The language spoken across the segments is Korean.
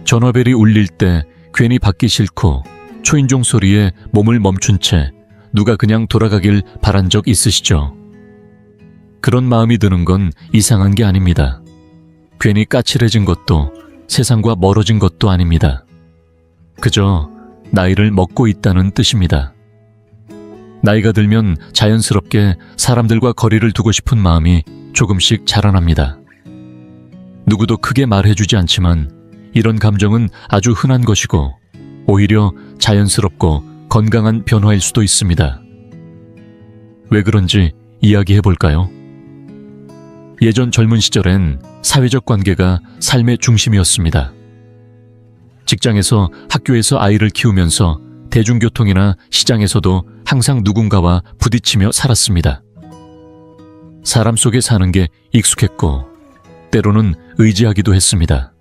전화벨이 울릴 때 괜히 받기 싫고 초인종 소리에 몸을 멈춘 채 누가 그냥 돌아가길 바란 적 있으시죠? 그런 마음이 드는 건 이상한 게 아닙니다. 괜히 까칠해진 것도 세상과 멀어진 것도 아닙니다. 그저 나이를 먹고 있다는 뜻입니다. 나이가 들면 자연스럽게 사람들과 거리를 두고 싶은 마음이 조금씩 자라납니다. 누구도 크게 말해주지 않지만 이런 감정은 아주 흔한 것이고 오히려 자연스럽고 건강한 변화일 수도 있습니다. 왜 그런지 이야기해 볼까요? 예전 젊은 시절엔 사회적 관계가 삶의 중심이었습니다. 직장에서 학교에서 아이를 키우면서 대중교통이나 시장에서도 항상 누군가와 부딪히며 살았습니다. 사람 속에 사는 게 익숙했고 때로는 의지하기도 했습니다.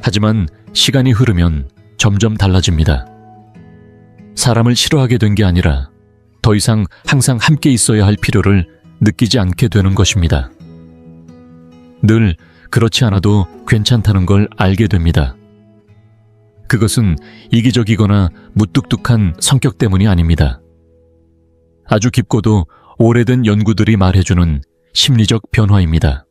하지만 시간이 흐르면 점점 달라집니다. 사람을 싫어하게 된 게 아니라 더 이상 항상 함께 있어야 할 필요를 느끼지 않게 되는 것입니다. 늘 그렇지 않아도 괜찮다는 걸 알게 됩니다. 그것은 이기적이거나 무뚝뚝한 성격 때문이 아닙니다. 아주 깊고도 오래된 연구들이 말해주는 심리적 변화입니다.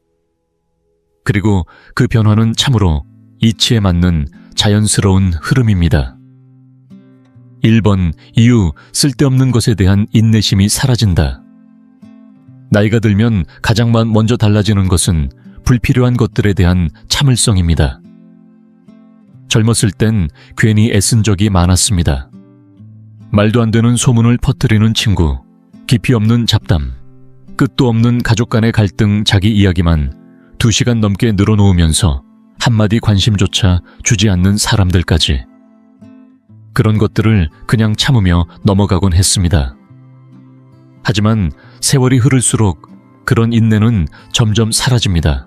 그리고 그 변화는 참으로 이치에 맞는 자연스러운 흐름입니다. 1번, 이유, 쓸데없는 것에 대한 인내심이 사라진다. 나이가 들면 가장 먼저 달라지는 것은 불필요한 것들에 대한 참을성입니다. 젊었을 땐 괜히 애쓴 적이 많았습니다. 말도 안 되는 소문을 퍼뜨리는 친구, 깊이 없는 잡담, 끝도 없는 가족 간의 갈등 자기 이야기만 2시간 넘게 늘어놓으면서 한마디 관심조차 주지 않는 사람들까지. 그런 것들을 그냥 참으며 넘어가곤 했습니다. 하지만 세월이 흐를수록 그런 인내는 점점 사라집니다.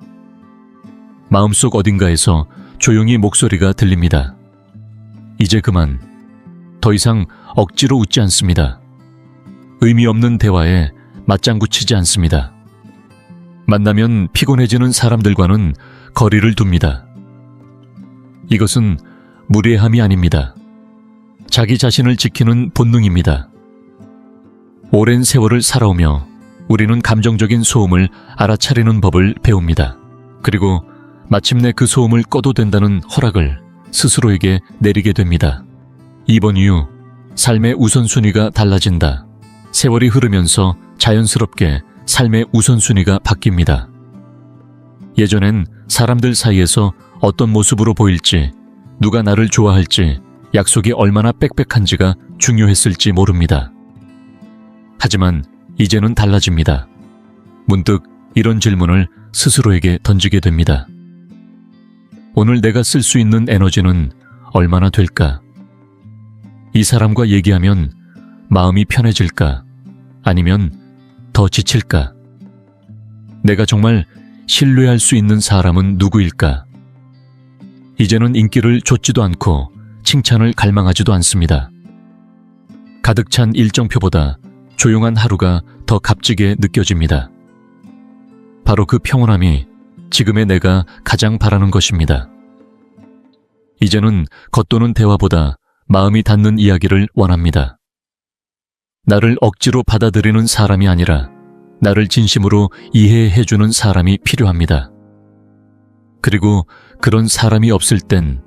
마음속 어딘가에서 조용히 목소리가 들립니다. 이제 그만. 더 이상 억지로 웃지 않습니다. 의미 없는 대화에 맞장구 치지 않습니다. 만나면 피곤해지는 사람들과는 거리를 둡니다. 이것은 무례함이 아닙니다. 자기 자신을 지키는 본능입니다. 오랜 세월을 살아오며 우리는 감정적인 소음을 알아차리는 법을 배웁니다. 그리고 마침내 그 소음을 꺼도 된다는 허락을 스스로에게 내리게 됩니다. 2번 이유, 삶의 우선순위가 달라진다. 세월이 흐르면서 자연스럽게 삶의 우선순위가 바뀝니다. 예전엔 사람들 사이에서 어떤 모습으로 보일지, 누가 나를 좋아할지, 약속이 얼마나 빽빽한지가 중요했을지 모릅니다. 하지만 이제는 달라집니다. 문득 이런 질문을 스스로에게 던지게 됩니다. 오늘 내가 쓸 수 있는 에너지는 얼마나 될까? 이 사람과 얘기하면 마음이 편해질까? 아니면 더 지칠까? 내가 정말 신뢰할 수 있는 사람은 누구일까? 이제는 인기를 좇지도 않고 칭찬을 갈망하지도 않습니다. 가득 찬 일정표보다 조용한 하루가 더 값지게 느껴집니다. 바로 그 평온함이 지금의 내가 가장 바라는 것입니다. 이제는 겉도는 대화보다 마음이 닿는 이야기를 원합니다. 나를 억지로 받아들이는 사람이 아니라 나를 진심으로 이해해주는 사람이 필요합니다. 그리고 그런 사람이 없을 땐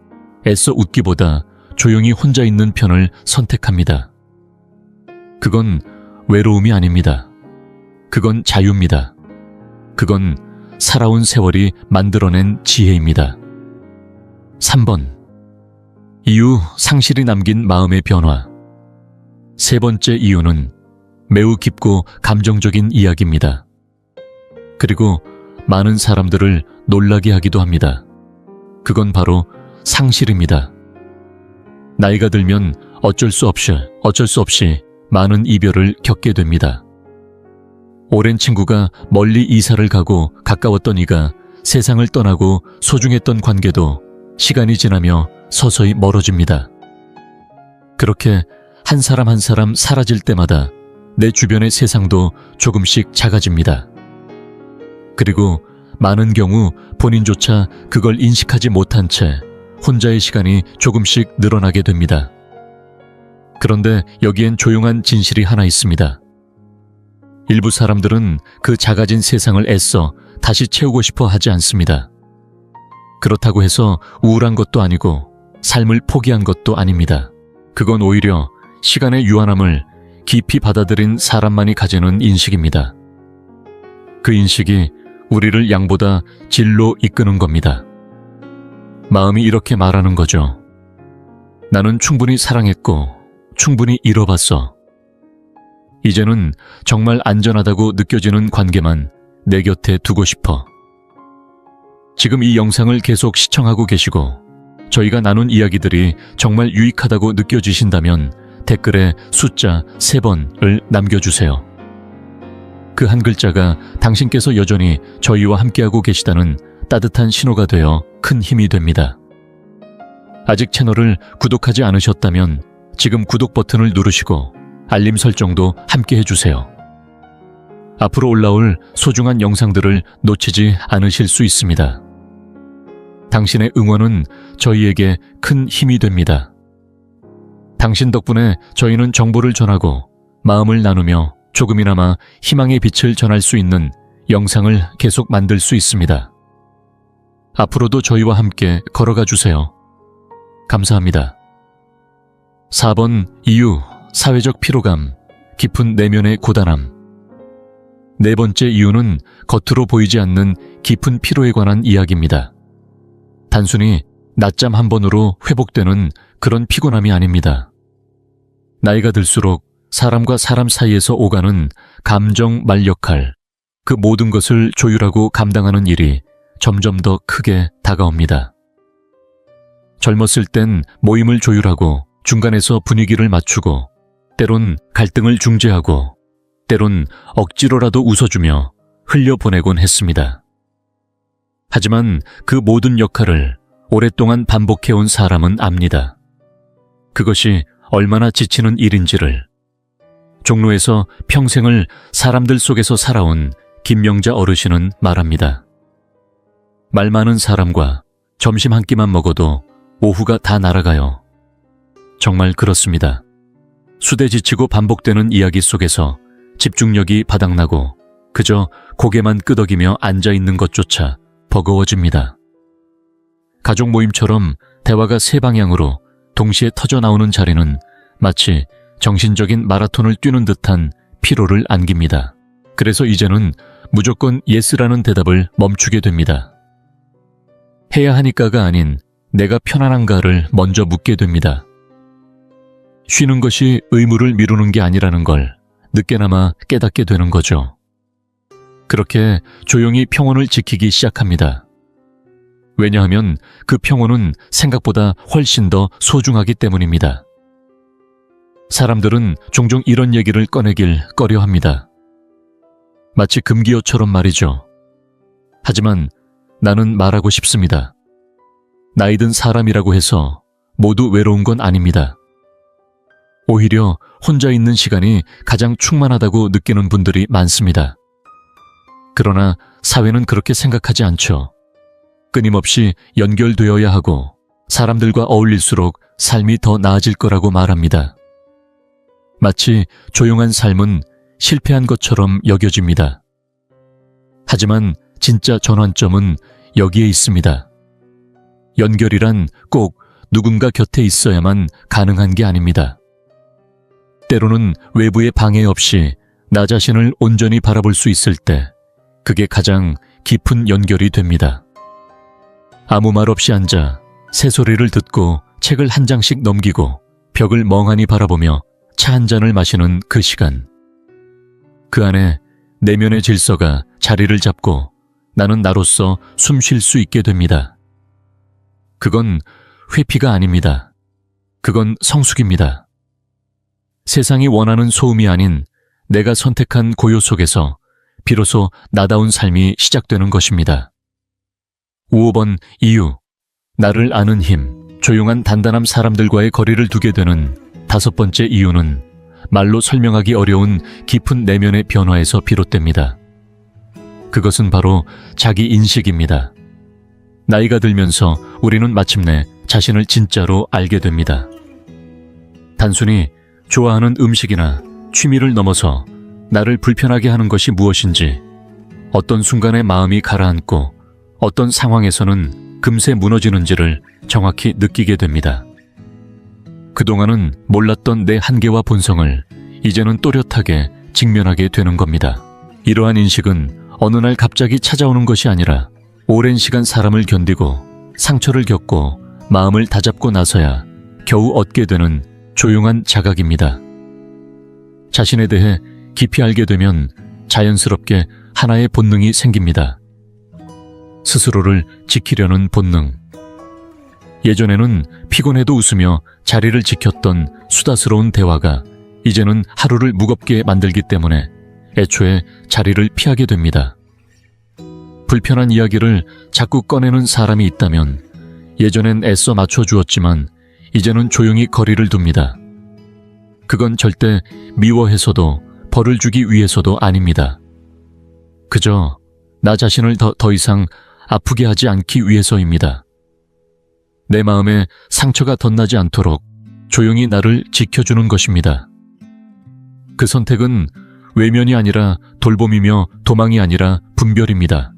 애써 웃기보다 조용히 혼자 있는 편을 선택합니다. 그건 외로움이 아닙니다. 그건 자유입니다. 그건 살아온 세월이 만들어낸 지혜입니다. 3번. 이유, 상실이 남긴 마음의 변화. 세 번째 이유는 매우 깊고 감정적인 이야기입니다. 그리고 많은 사람들을 놀라게 하기도 합니다. 그건 바로 상실입니다. 나이가 들면 어쩔 수 없이 많은 이별을 겪게 됩니다. 오랜 친구가 멀리 이사를 가고 가까웠던 이가 세상을 떠나고 소중했던 관계도 시간이 지나며 서서히 멀어집니다. 그렇게 한 사람 한 사람 사라질 때마다 내 주변의 세상도 조금씩 작아집니다. 그리고 많은 경우 본인조차 그걸 인식하지 못한 채 혼자의 시간이 조금씩 늘어나게 됩니다. 그런데 여기엔 조용한 진실이 하나 있습니다. 일부 사람들은 그 작아진 세상을 애써 다시 채우고 싶어 하지 않습니다. 그렇다고 해서 우울한 것도 아니고 삶을 포기한 것도 아닙니다. 그건 오히려 시간의 유한함을 깊이 받아들인 사람만이 가지는 인식입니다. 그 인식이 우리를 양보다 질로 이끄는 겁니다. 마음이 이렇게 말하는 거죠. 나는 충분히 사랑했고 충분히 잃어봤어. 이제는 정말 안전하다고 느껴지는 관계만 내 곁에 두고 싶어. 지금 이 영상을 계속 시청하고 계시고 저희가 나눈 이야기들이 정말 유익하다고 느껴지신다면 댓글에 숫자 3번을 남겨주세요. 그 한 글자가 당신께서 여전히 저희와 함께하고 계시다는 따뜻한 신호가 되어 큰 힘이 됩니다. 아직 채널을 구독하지 않으셨다면 지금 구독 버튼을 누르시고 알림 설정도 함께 해주세요. 앞으로 올라올 소중한 영상들을 놓치지 않으실 수 있습니다. 당신의 응원은 저희에게 큰 힘이 됩니다. 당신 덕분에 저희는 정보를 전하고 마음을 나누며 조금이나마 희망의 빛을 전할 수 있는 영상을 계속 만들 수 있습니다. 앞으로도 저희와 함께 걸어가 주세요. 감사합니다. 4번 이유, 사회적 피로감, 깊은 내면의 고단함. 네 번째 이유는 겉으로 보이지 않는 깊은 피로에 관한 이야기입니다. 단순히 낮잠 한 번으로 회복되는 그런 피곤함이 아닙니다. 나이가 들수록 사람과 사람 사이에서 오가는 감정 말 역할, 그 모든 것을 조율하고 감당하는 일이 점점 더 크게 다가옵니다. 젊었을 땐 모임을 조율하고 중간에서 분위기를 맞추고 때론 갈등을 중재하고 때론 억지로라도 웃어주며 흘려보내곤 했습니다. 하지만 그 모든 역할을 오랫동안 반복해온 사람은 압니다. 그것이 얼마나 지치는 일인지를. 종로에서 평생을 사람들 속에서 살아온 김명자 어르신은 말합니다. 말 많은 사람과 점심 한 끼만 먹어도 오후가 다 날아가요. 정말 그렇습니다. 수대 지치고 반복되는 이야기 속에서 집중력이 바닥나고 그저 고개만 끄덕이며 앉아있는 것조차 버거워집니다. 가족 모임처럼 대화가 세 방향으로 동시에 터져나오는 자리는 마치 정신적인 마라톤을 뛰는 듯한 피로를 안깁니다. 그래서 이제는 무조건 예스라는 대답을 멈추게 됩니다. 해야 하니까가 아닌 내가 편안한가를 먼저 묻게 됩니다. 쉬는 것이 의무를 미루는 게 아니라는 걸 늦게나마 깨닫게 되는 거죠. 그렇게 조용히 평온을 지키기 시작합니다. 왜냐하면 그 평온은 생각보다 훨씬 더 소중하기 때문입니다. 사람들은 종종 이런 얘기를 꺼내길 꺼려합니다. 마치 금기어처럼 말이죠. 하지만 나는 말하고 싶습니다. 나이든 사람이라고 해서 모두 외로운 건 아닙니다. 오히려 혼자 있는 시간이 가장 충만하다고 느끼는 분들이 많습니다. 그러나 사회는 그렇게 생각하지 않죠. 끊임없이 연결되어야 하고 사람들과 어울릴수록 삶이 더 나아질 거라고 말합니다. 마치 조용한 삶은 실패한 것처럼 여겨집니다. 하지만 진짜 전환점은 여기에 있습니다. 연결이란 꼭 누군가 곁에 있어야만 가능한 게 아닙니다. 때로는 외부의 방해 없이 나 자신을 온전히 바라볼 수 있을 때 그게 가장 깊은 연결이 됩니다. 아무 말 없이 앉아 새소리를 듣고 책을 한 장씩 넘기고 벽을 멍하니 바라보며 차 한 잔을 마시는 그 시간. 그 안에 내면의 질서가 자리를 잡고 나는 나로서 숨 쉴 수 있게 됩니다. 그건 회피가 아닙니다. 그건 성숙입니다. 세상이 원하는 소음이 아닌 내가 선택한 고요 속에서 비로소 나다운 삶이 시작되는 것입니다. 5번 이유, 나를 아는 힘, 조용한 단단함. 사람들과의 거리를 두게 되는 5번째 이유는 말로 설명하기 어려운 깊은 내면의 변화에서 비롯됩니다. 그것은 바로 자기 인식입니다. 나이가 들면서 우리는 마침내 자신을 진짜로 알게 됩니다. 단순히 좋아하는 음식이나 취미를 넘어서 나를 불편하게 하는 것이 무엇인지, 어떤 순간에 마음이 가라앉고 어떤 상황에서는 금세 무너지는지를 정확히 느끼게 됩니다. 그동안은 몰랐던 내 한계와 본성을 이제는 또렷하게 직면하게 되는 겁니다. 이러한 인식은 어느 날 갑자기 찾아오는 것이 아니라 오랜 시간 사람을 견디고 상처를 겪고 마음을 다잡고 나서야 겨우 얻게 되는 조용한 자각입니다. 자신에 대해 깊이 알게 되면 자연스럽게 하나의 본능이 생깁니다. 스스로를 지키려는 본능. 예전에는 피곤해도 웃으며 자리를 지켰던 수다스러운 대화가 이제는 하루를 무겁게 만들기 때문에 애초에 자리를 피하게 됩니다. 불편한 이야기를 자꾸 꺼내는 사람이 있다면 예전엔 애써 맞춰주었지만 이제는 조용히 거리를 둡니다. 그건 절대 미워해서도 벌을 주기 위해서도 아닙니다. 그저 나 자신을 더 이상 아프게 하지 않기 위해서입니다. 내 마음에 상처가 덧나지 않도록 조용히 나를 지켜주는 것입니다. 그 선택은 외면이 아니라 돌봄이며 도망이 아니라 분별입니다.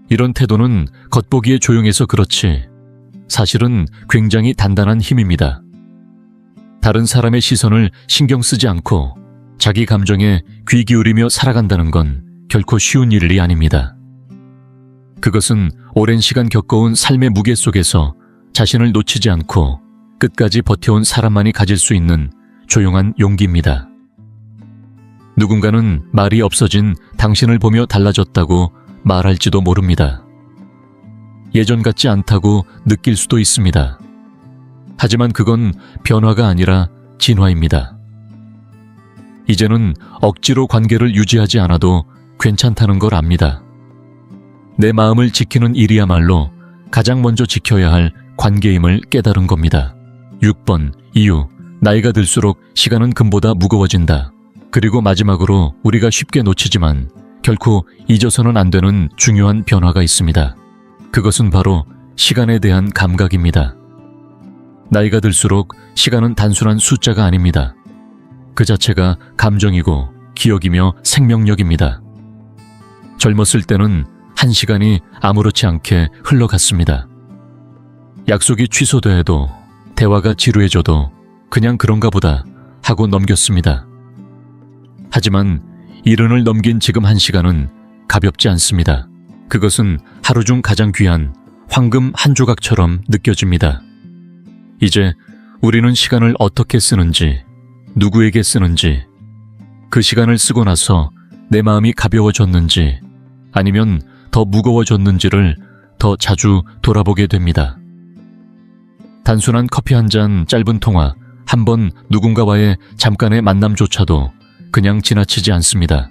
이런 태도는 겉보기에 조용해서 그렇지 사실은 굉장히 단단한 힘입니다. 다른 사람의 시선을 신경 쓰지 않고 자기 감정에 귀 기울이며 살아간다는 건 결코 쉬운 일이 아닙니다. 그것은 오랜 시간 겪어온 삶의 무게 속에서 자신을 놓치지 않고 끝까지 버텨온 사람만이 가질 수 있는 조용한 용기입니다. 누군가는 말이 없어진 당신을 보며 달라졌다고 말할지도 모릅니다. 예전 같지 않다고 느낄 수도 있습니다. 하지만 그건 변화가 아니라 진화입니다. 이제는 억지로 관계를 유지하지 않아도 괜찮다는 걸 압니다. 내 마음을 지키는 일이야말로 가장 먼저 지켜야 할 관계임을 깨달은 겁니다. 6번, 이유. 나이가 들수록 시간은 금보다 무거워진다. 그리고 마지막으로 우리가 쉽게 놓치지만 결코 잊어서는 안 되는 중요한 변화가 있습니다. 그것은 바로 시간에 대한 감각입니다. 나이가 들수록 시간은 단순한 숫자가 아닙니다. 그 자체가 감정이고 기억이며 생명력입니다. 젊었을 때는 한 시간이 아무렇지 않게 흘러갔습니다. 약속이 취소돼도 대화가 지루해져도 그냥 그런가 보다 하고 넘겼습니다. 하지만 이른을 넘긴 지금 한 시간은 가볍지 않습니다. 그것은 하루 중 가장 귀한 황금 한 조각처럼 느껴집니다. 이제 우리는 시간을 어떻게 쓰는지, 누구에게 쓰는지, 그 시간을 쓰고 나서 내 마음이 가벼워졌는지 아니면 더 무거워졌는지를 더 자주 돌아보게 됩니다. 단순한 커피 한 잔, 짧은 통화, 한 번 누군가와의 잠깐의 만남조차도 그냥 지나치지 않습니다.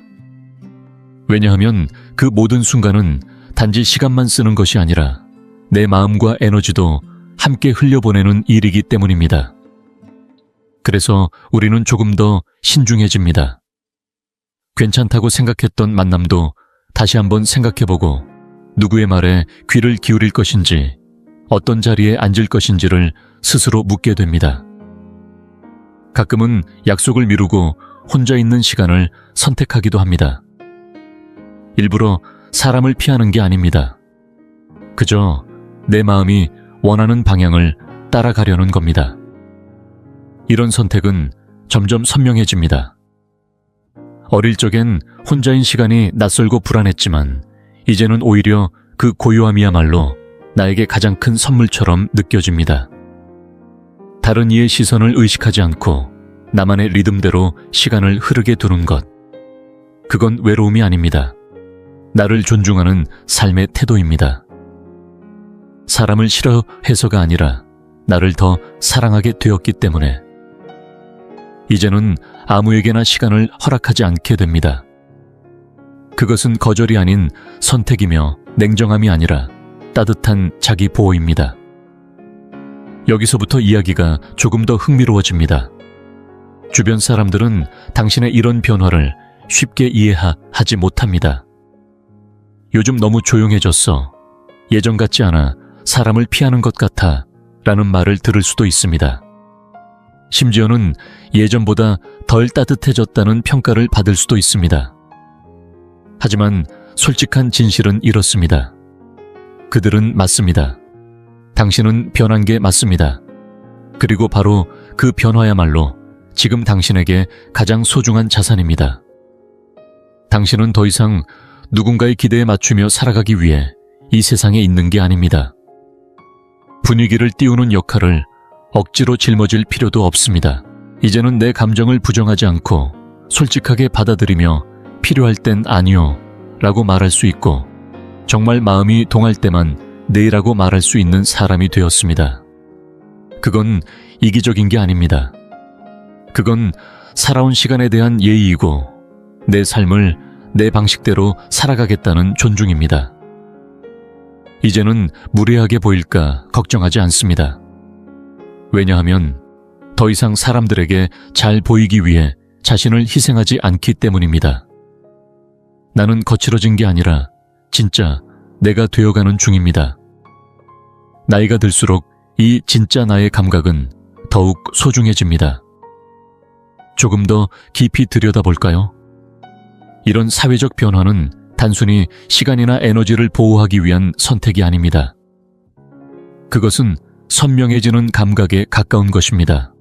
왜냐하면 그 모든 순간은 단지 시간만 쓰는 것이 아니라 내 마음과 에너지도 함께 흘려보내는 일이기 때문입니다. 그래서 우리는 조금 더 신중해집니다. 괜찮다고 생각했던 만남도 다시 한번 생각해보고 누구의 말에 귀를 기울일 것인지, 어떤 자리에 앉을 것인지를 스스로 묻게 됩니다. 가끔은 약속을 미루고 혼자 있는 시간을 선택하기도 합니다. 일부러 사람을 피하는 게 아닙니다. 그저 내 마음이 원하는 방향을 따라가려는 겁니다. 이런 선택은 점점 선명해집니다. 어릴 적엔 혼자인 시간이 낯설고 불안했지만 이제는 오히려 그 고요함이야말로 나에게 가장 큰 선물처럼 느껴집니다. 다른 이의 시선을 의식하지 않고 나만의 리듬대로 시간을 흐르게 두는 것. 그건 외로움이 아닙니다. 나를 존중하는 삶의 태도입니다. 사람을 싫어해서가 아니라 나를 더 사랑하게 되었기 때문에 이제는 아무에게나 시간을 허락하지 않게 됩니다. 그것은 거절이 아닌 선택이며 냉정함이 아니라 따뜻한 자기 보호입니다. 여기서부터 이야기가 조금 더 흥미로워집니다. 주변 사람들은 당신의 이런 변화를 쉽게 이해하지 못합니다. 요즘 너무 조용해졌어. 예전 같지 않아. 사람을 피하는 것 같아 라는 말을 들을 수도 있습니다. 심지어는 예전보다 덜 따뜻해졌다는 평가를 받을 수도 있습니다. 하지만 솔직한 진실은 이렇습니다. 그들은 맞습니다. 당신은 변한 게 맞습니다. 그리고 바로 그 변화야말로 지금 당신에게 가장 소중한 자산입니다. 당신은 더 이상 누군가의 기대에 맞추며 살아가기 위해 이 세상에 있는 게 아닙니다. 분위기를 띄우는 역할을 억지로 짊어질 필요도 없습니다. 이제는 내 감정을 부정하지 않고 솔직하게 받아들이며 필요할 땐 아니요 라고 말할 수 있고 정말 마음이 동할 때만 네라고 말할 수 있는 사람이 되었습니다. 그건 이기적인 게 아닙니다. 그건 살아온 시간에 대한 예의이고 내 삶을 내 방식대로 살아가겠다는 존중입니다. 이제는 무례하게 보일까 걱정하지 않습니다. 왜냐하면 더 이상 사람들에게 잘 보이기 위해 자신을 희생하지 않기 때문입니다. 나는 거칠어진 게 아니라 진짜 내가 되어가는 중입니다. 나이가 들수록 이 진짜 나의 감각은 더욱 소중해집니다. 조금 더 깊이 들여다볼까요? 이런 사회적 변화는 단순히 시간이나 에너지를 보호하기 위한 선택이 아닙니다. 그것은 선명해지는 감각에 가까운 것입니다.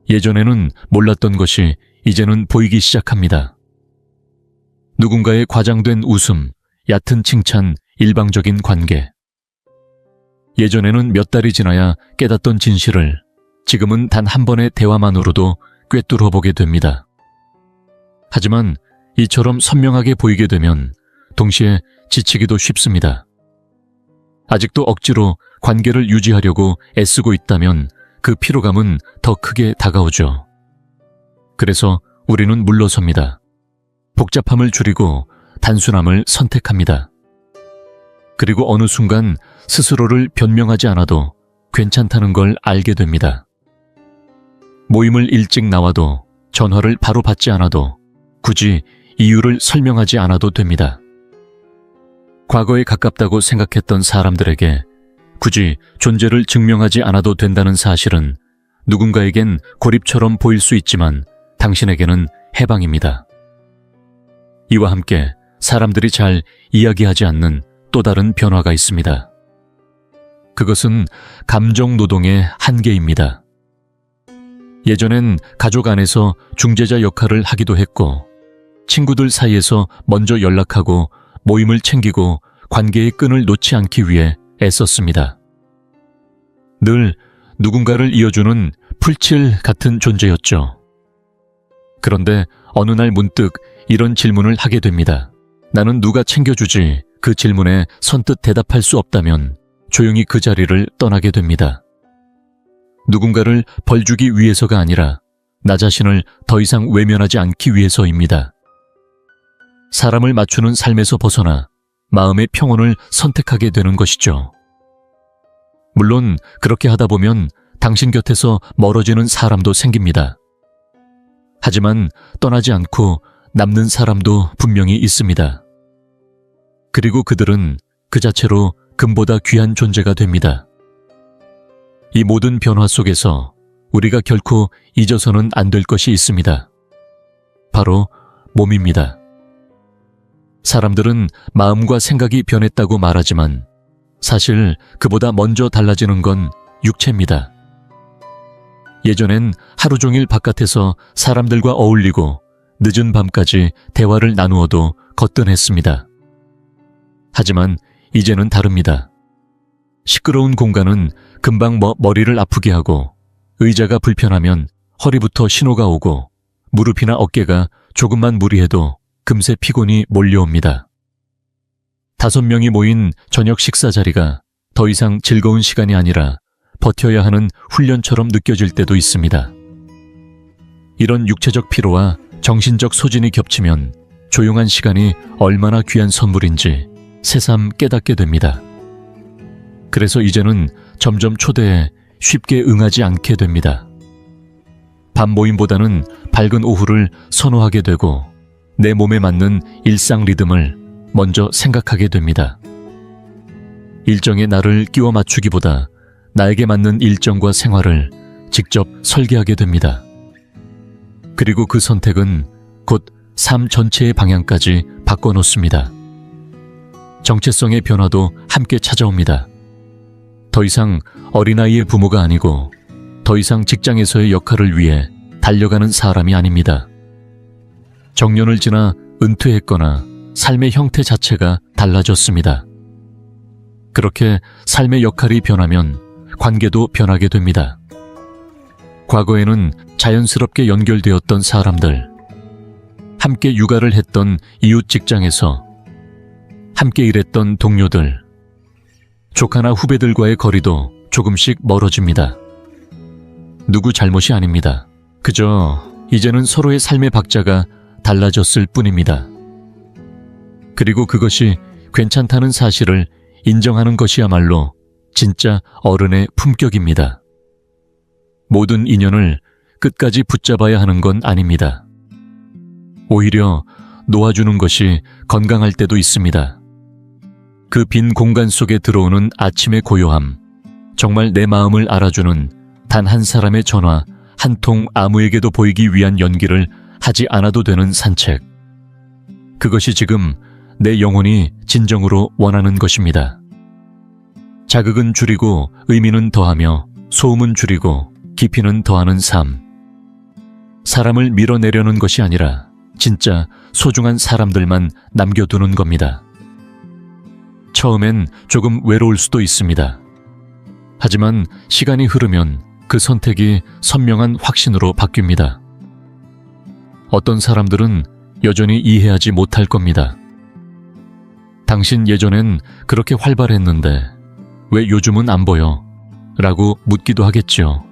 예전에는 몰랐던 것이 이제는 보이기 시작합니다. 누군가의 과장된 웃음, 얕은 칭찬, 일방적인 관계. 예전에는 몇 달이 지나야 깨닫던 진실을 지금은 단 한 번의 대화만으로도 꿰뚫어 보게 됩니다. 하지만 이처럼 선명하게 보이게 되면 동시에 지치기도 쉽습니다. 아직도 억지로 관계를 유지하려고 애쓰고 있다면 그 피로감은 더 크게 다가오죠. 그래서 우리는 물러섭니다. 복잡함을 줄이고 단순함을 선택합니다. 그리고 어느 순간 스스로를 변명하지 않아도 괜찮다는 걸 알게 됩니다. 모임을 일찍 나와도 전화를 바로 받지 않아도 굳이 이유를 설명하지 않아도 됩니다. 과거에 가깝다고 생각했던 사람들에게 굳이 존재를 증명하지 않아도 된다는 사실은 누군가에겐 고립처럼 보일 수 있지만 당신에게는 해방입니다. 이와 함께 사람들이 잘 이야기하지 않는 또 다른 변화가 있습니다. 그것은 감정 노동의 한계입니다. 예전엔 가족 안에서 중재자 역할을 하기도 했고 친구들 사이에서 먼저 연락하고 모임을 챙기고 관계의 끈을 놓지 않기 위해 애썼습니다. 늘 누군가를 이어주는 풀칠 같은 존재였죠. 그런데 어느 날 문득 이런 질문을 하게 됩니다. 나는 누가 챙겨주지? 그 질문에 선뜻 대답할 수 없다면 조용히 그 자리를 떠나게 됩니다. 누군가를 벌주기 위해서가 아니라 나 자신을 더 이상 외면하지 않기 위해서입니다. 사람을 맞추는 삶에서 벗어나 마음의 평온을 선택하게 되는 것이죠. 물론 그렇게 하다 보면 당신 곁에서 멀어지는 사람도 생깁니다. 하지만 떠나지 않고 남는 사람도 분명히 있습니다. 그리고 그들은 그 자체로 금보다 귀한 존재가 됩니다. 이 모든 변화 속에서 우리가 결코 잊어서는 안 될 것이 있습니다. 바로 몸입니다. 사람들은 마음과 생각이 변했다고 말하지만 사실 그보다 먼저 달라지는 건 육체입니다. 예전엔 하루 종일 바깥에서 사람들과 어울리고 늦은 밤까지 대화를 나누어도 거뜬했습니다. 하지만 이제는 다릅니다. 시끄러운 공간은 금방 머리를 아프게 하고 의자가 불편하면 허리부터 신호가 오고 무릎이나 어깨가 조금만 무리해도 금세 피곤이 몰려옵니다. 5명이 모인 저녁 식사 자리가 더 이상 즐거운 시간이 아니라 버텨야 하는 훈련처럼 느껴질 때도 있습니다. 이런 육체적 피로와 정신적 소진이 겹치면 조용한 시간이 얼마나 귀한 선물인지 새삼 깨닫게 됩니다. 그래서 이제는 점점 초대에 쉽게 응하지 않게 됩니다. 밤 모임보다는 밝은 오후를 선호하게 되고 내 몸에 맞는 일상 리듬을 먼저 생각하게 됩니다. 일정에 나를 끼워 맞추기보다 나에게 맞는 일정과 생활을 직접 설계하게 됩니다. 그리고 그 선택은 곧 삶 전체의 방향까지 바꿔놓습니다. 정체성의 변화도 함께 찾아옵니다. 더 이상 어린아이의 부모가 아니고 더 이상 직장에서의 역할을 위해 달려가는 사람이 아닙니다. 정년을 지나 은퇴했거나 삶의 형태 자체가 달라졌습니다. 그렇게 삶의 역할이 변하면 관계도 변하게 됩니다. 과거에는 자연스럽게 연결되었던 사람들, 함께 육아를 했던 이웃 직장에서 함께 일했던 동료들, 조카나 후배들과의 거리도 조금씩 멀어집니다. 누구 잘못이 아닙니다. 그저 이제는 서로의 삶의 박자가 달라졌을 뿐입니다. 그리고 그것이 괜찮다는 사실을 인정하는 것이야말로 진짜 어른의 품격입니다. 모든 인연을 끝까지 붙잡아야 하는 건 아닙니다. 오히려 놓아주는 것이 건강할 때도 있습니다. 그 빈 공간 속에 들어오는 아침의 고요함, 정말 내 마음을 알아주는 단 한 사람의 전화, 한 통 아무에게도 보이기 위한 연기를 하지 않아도 되는 산책. 그것이 지금 내 영혼이 진정으로 원하는 것입니다. 자극은 줄이고 의미는 더하며 소음은 줄이고 깊이는 더하는 삶. 사람을 밀어내려는 것이 아니라 진짜 소중한 사람들만 남겨두는 겁니다. 처음엔 조금 외로울 수도 있습니다. 하지만 시간이 흐르면 그 선택이 선명한 확신으로 바뀝니다. 어떤 사람들은 여전히 이해하지 못할 겁니다. 당신 예전엔 그렇게 활발했는데 왜 요즘은 안 보여? 라고 묻기도 하겠지요.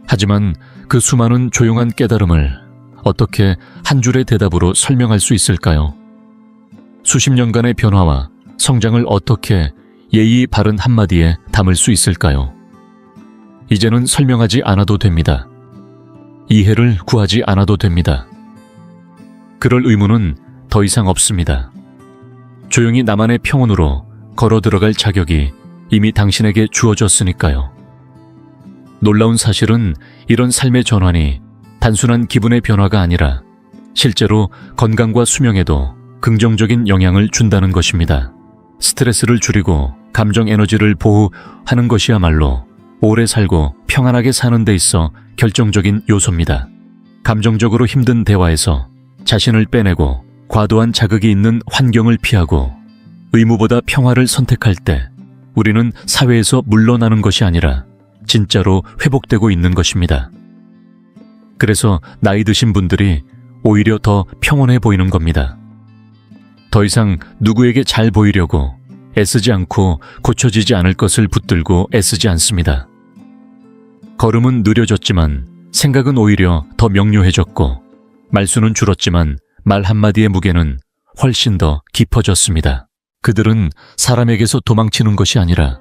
하지만 그 수많은 조용한 깨달음을 어떻게 한 줄의 대답으로 설명할 수 있을까요? 수십 년간의 변화와 성장을 어떻게 예의 바른 한마디에 담을 수 있을까요? 이제는 설명하지 않아도 됩니다. 이해를 구하지 않아도 됩니다. 그럴 의무는 더 이상 없습니다. 조용히 나만의 평온으로 걸어 들어갈 자격이 이미 당신에게 주어졌으니까요. 놀라운 사실은 이런 삶의 전환이 단순한 기분의 변화가 아니라 실제로 건강과 수명에도 긍정적인 영향을 준다는 것입니다. 스트레스를 줄이고 감정 에너지를 보호하는 것이야말로 오래 살고 평안하게 사는 데 있어 결정적인 요소입니다. 감정적으로 힘든 대화에서 자신을 빼내고 과도한 자극이 있는 환경을 피하고 의무보다 평화를 선택할 때 우리는 사회에서 물러나는 것이 아니라 진짜로 회복되고 있는 것입니다. 그래서 나이 드신 분들이 오히려 더 평온해 보이는 겁니다. 더 이상 누구에게 잘 보이려고 애쓰지 않고 고쳐지지 않을 것을 붙들고 애쓰지 않습니다. 걸음은 느려졌지만 생각은 오히려 더 명료해졌고 말수는 줄었지만 말 한마디의 무게는 훨씬 더 깊어졌습니다. 그들은 사람에게서 도망치는 것이 아니라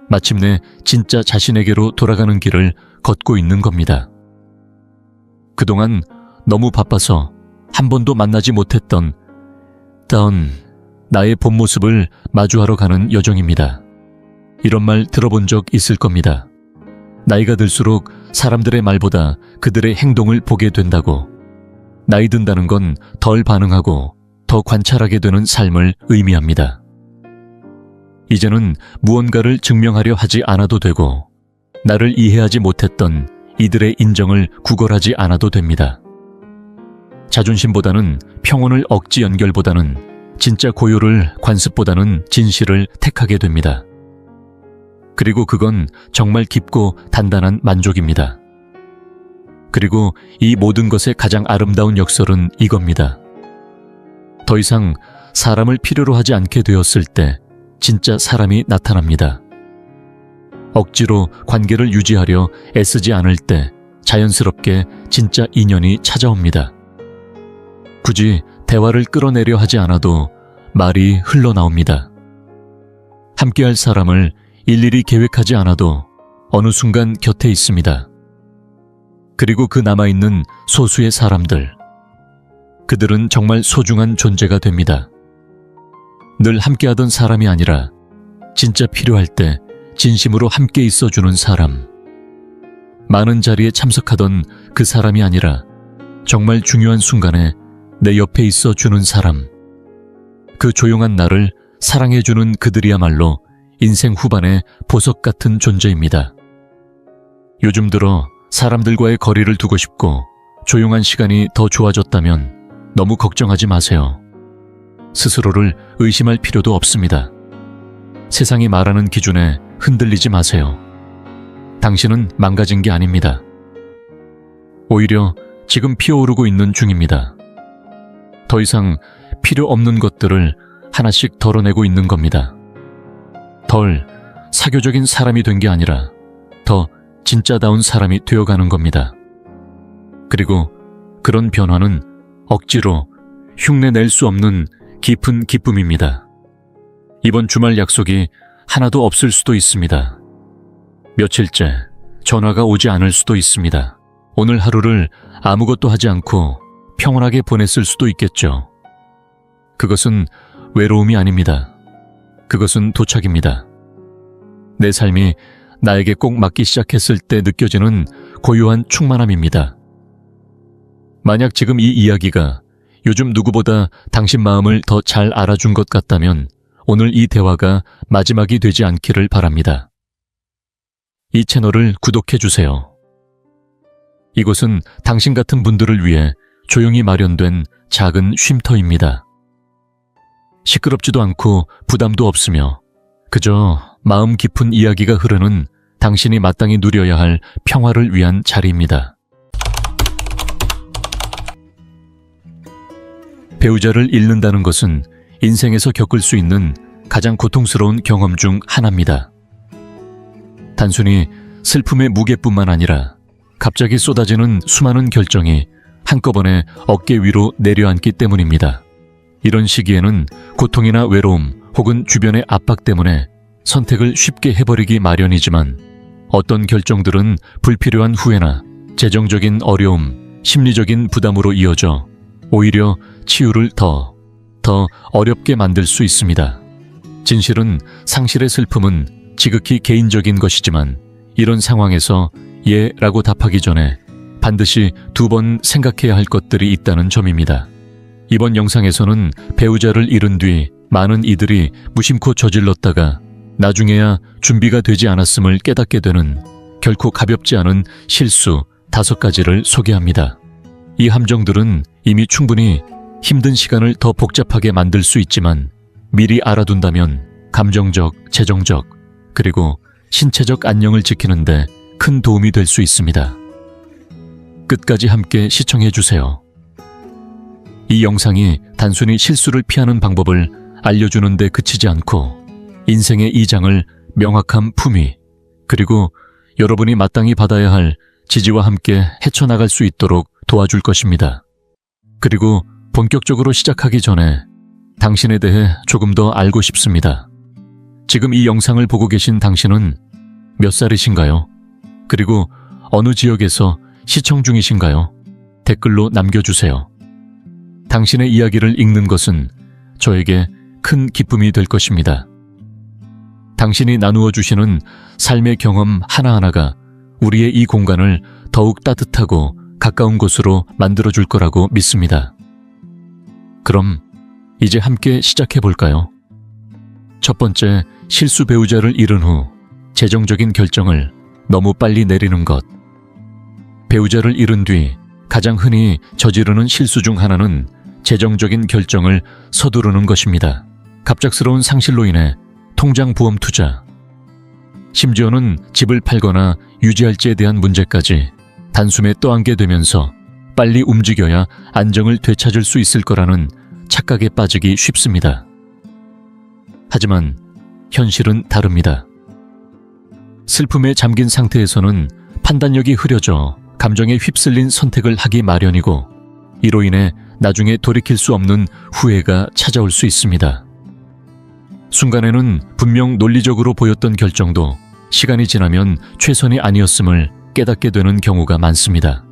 마침내 진짜 자신에게로 돌아가는 길을 걷고 있는 겁니다. 그동안 너무 바빠서 한 번도 만나지 못했던 나의 본 모습을 마주하러 가는 여정입니다. 이런 말 들어본 적 있을 겁니다. 나이가 들수록 사람들의 말보다 그들의 행동을 보게 된다고. 나이 든다는 건 덜 반응하고 더 관찰하게 되는 삶을 의미합니다. 이제는 무언가를 증명하려 하지 않아도 되고 나를 이해하지 못했던 이들의 인정을 구걸하지 않아도 됩니다. 자존심보다는 평온을 억지 연결보다는 진짜 고요를 관습보다는 진실을 택하게 됩니다. 그리고 그건 정말 깊고 단단한 만족입니다. 그리고 이 모든 것의 가장 아름다운 역설은 이겁니다. 더 이상 사람을 필요로 하지 않게 되었을 때 진짜 사람이 나타납니다. 억지로 관계를 유지하려 애쓰지 않을 때 자연스럽게 진짜 인연이 찾아옵니다. 굳이 대화를 끌어내려 하지 않아도 말이 흘러나옵니다. 함께할 사람을 일일이 계획하지 않아도 어느 순간 곁에 있습니다. 그리고 그 남아있는 소수의 사람들, 그들은 정말 소중한 존재가 됩니다. 늘 함께하던 사람이 아니라 진짜 필요할 때 진심으로 함께 있어주는 사람. 많은 자리에 참석하던 그 사람이 아니라 정말 중요한 순간에 내 옆에 있어주는 사람. 그 조용한 나를 사랑해주는 그들이야말로 인생 후반의 보석 같은 존재입니다. 요즘 들어 사람들과의 거리를 두고 싶고 조용한 시간이 더 좋아졌다면 너무 걱정하지 마세요. 스스로를 의심할 필요도 없습니다. 세상이 말하는 기준에 흔들리지 마세요. 당신은 망가진 게 아닙니다. 오히려 지금 피어오르고 있는 중입니다. 더 이상 필요 없는 것들을 하나씩 덜어내고 있는 겁니다. 덜 사교적인 사람이 된 게 아니라 더 진짜다운 사람이 되어가는 겁니다. 그리고 그런 변화는 억지로 흉내낼 수 없는 깊은 기쁨입니다. 이번 주말 약속이 하나도 없을 수도 있습니다. 며칠째 전화가 오지 않을 수도 있습니다. 오늘 하루를 아무것도 하지 않고 평온하게 보냈을 수도 있겠죠. 그것은 외로움이 아닙니다. 그것은 도착입니다. 내 삶이 나에게 꼭 맞기 시작했을 때 느껴지는 고요한 충만함입니다. 만약 지금 이 이야기가 요즘 누구보다 당신 마음을 더 잘 알아준 것 같다면 오늘 이 대화가 마지막이 되지 않기를 바랍니다. 이 채널을 구독해주세요. 이곳은 당신 같은 분들을 위해 조용히 마련된 작은 쉼터입니다. 시끄럽지도 않고 부담도 없으며 그저 마음 깊은 이야기가 흐르는 당신이 마땅히 누려야 할 평화를 위한 자리입니다. 배우자를 잃는다는 것은 인생에서 겪을 수 있는 가장 고통스러운 경험 중 하나입니다. 단순히 슬픔의 무게뿐만 아니라 갑자기 쏟아지는 수많은 결정이 한꺼번에 어깨 위로 내려앉기 때문입니다. 이런 시기에는 고통이나 외로움 혹은 주변의 압박 때문에 선택을 쉽게 해버리기 마련이지만 어떤 결정들은 불필요한 후회나 재정적인 어려움, 심리적인 부담으로 이어져 오히려 치유를 더 어렵게 만들 수 있습니다. 진실은 상실의 슬픔은 지극히 개인적인 것이지만 이런 상황에서 예 라고 답하기 전에 반드시 2번 생각해야 할 것들이 있다는 점입니다. 이번 영상에서는 배우자를 잃은 뒤 많은 이들이 무심코 저질렀다가 나중에야 준비가 되지 않았음을 깨닫게 되는 결코 가볍지 않은 실수 5가지를 소개합니다. 이 함정들은 이미 충분히 힘든 시간을 더 복잡하게 만들 수 있지만 미리 알아둔다면 감정적, 재정적, 그리고 신체적 안녕을 지키는데 큰 도움이 될 수 있습니다. 끝까지 함께 시청해주세요. 이 영상이 단순히 실수를 피하는 방법을 알려주는 데 그치지 않고 인생의 2장을 명확한 품위, 그리고 여러분이 마땅히 받아야 할 지지와 함께 헤쳐나갈 수 있도록 도와줄 것입니다. 그리고 본격적으로 시작하기 전에 당신에 대해 조금 더 알고 싶습니다. 지금 이 영상을 보고 계신 당신은 몇 살이신가요? 그리고 어느 지역에서 시청 중이신가요? 댓글로 남겨주세요. 당신의 이야기를 읽는 것은 저에게 큰 기쁨이 될 것입니다. 당신이 나누어 주시는 삶의 경험 하나하나가 우리의 이 공간을 더욱 따뜻하고 가까운 곳으로 만들어줄 거라고 믿습니다. 그럼 이제 함께 시작해 볼까요? 첫 번째, 실수 배우자를 잃은 후 재정적인 결정을 너무 빨리 내리는 것. 배우자를 잃은 뒤 가장 흔히 저지르는 실수 중 하나는 재정적인 결정을 서두르는 것입니다. 갑작스러운 상실로 인해 통장 보험 투자, 심지어는 집을 팔거나 유지할지에 대한 문제까지 단숨에 떠안게 되면서 빨리 움직여야 안정을 되찾을 수 있을 거라는 착각에 빠지기 쉽습니다. 하지만 현실은 다릅니다. 슬픔에 잠긴 상태에서는 판단력이 흐려져 감정에 휩쓸린 선택을 하기 마련이고 이로 인해 나중에 돌이킬 수 없는 후회가 찾아올 수 있습니다. 순간에는 분명 논리적으로 보였던 결정도 시간이 지나면 최선이 아니었음을 깨닫게 되는 경우가 많습니다.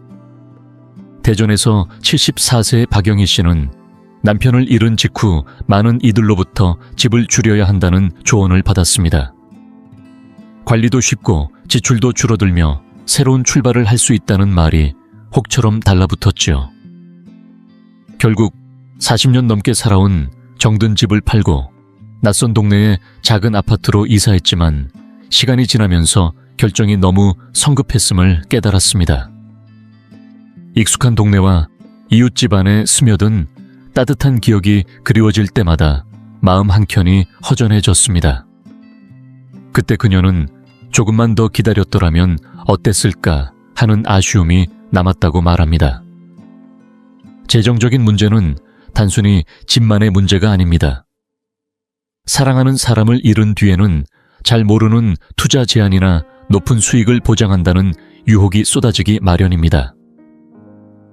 대전에서 74세의 박영희 씨는 남편을 잃은 직후 많은 이들로부터 집을 줄여야 한다는 조언을 받았습니다. 관리도 쉽고 지출도 줄어들며 새로운 출발을 할 수 있다는 말이 혹처럼 달라붙었지요. 결국 40년 넘게 살아온 정든 집을 팔고 낯선 동네에 작은 아파트로 이사했지만 시간이 지나면서 결정이 너무 성급했음을 깨달았습니다. 익숙한 동네와 이웃집 안에 스며든 따뜻한 기억이 그리워질 때마다 마음 한켠이 허전해졌습니다. 그때 그녀는 조금만 더 기다렸더라면 어땠을까 하는 아쉬움이 남았다고 말합니다. 재정적인 문제는 단순히 집만의 문제가 아닙니다. 사랑하는 사람을 잃은 뒤에는 잘 모르는 투자 제한이나 높은 수익을 보장한다는 유혹이 쏟아지기 마련입니다.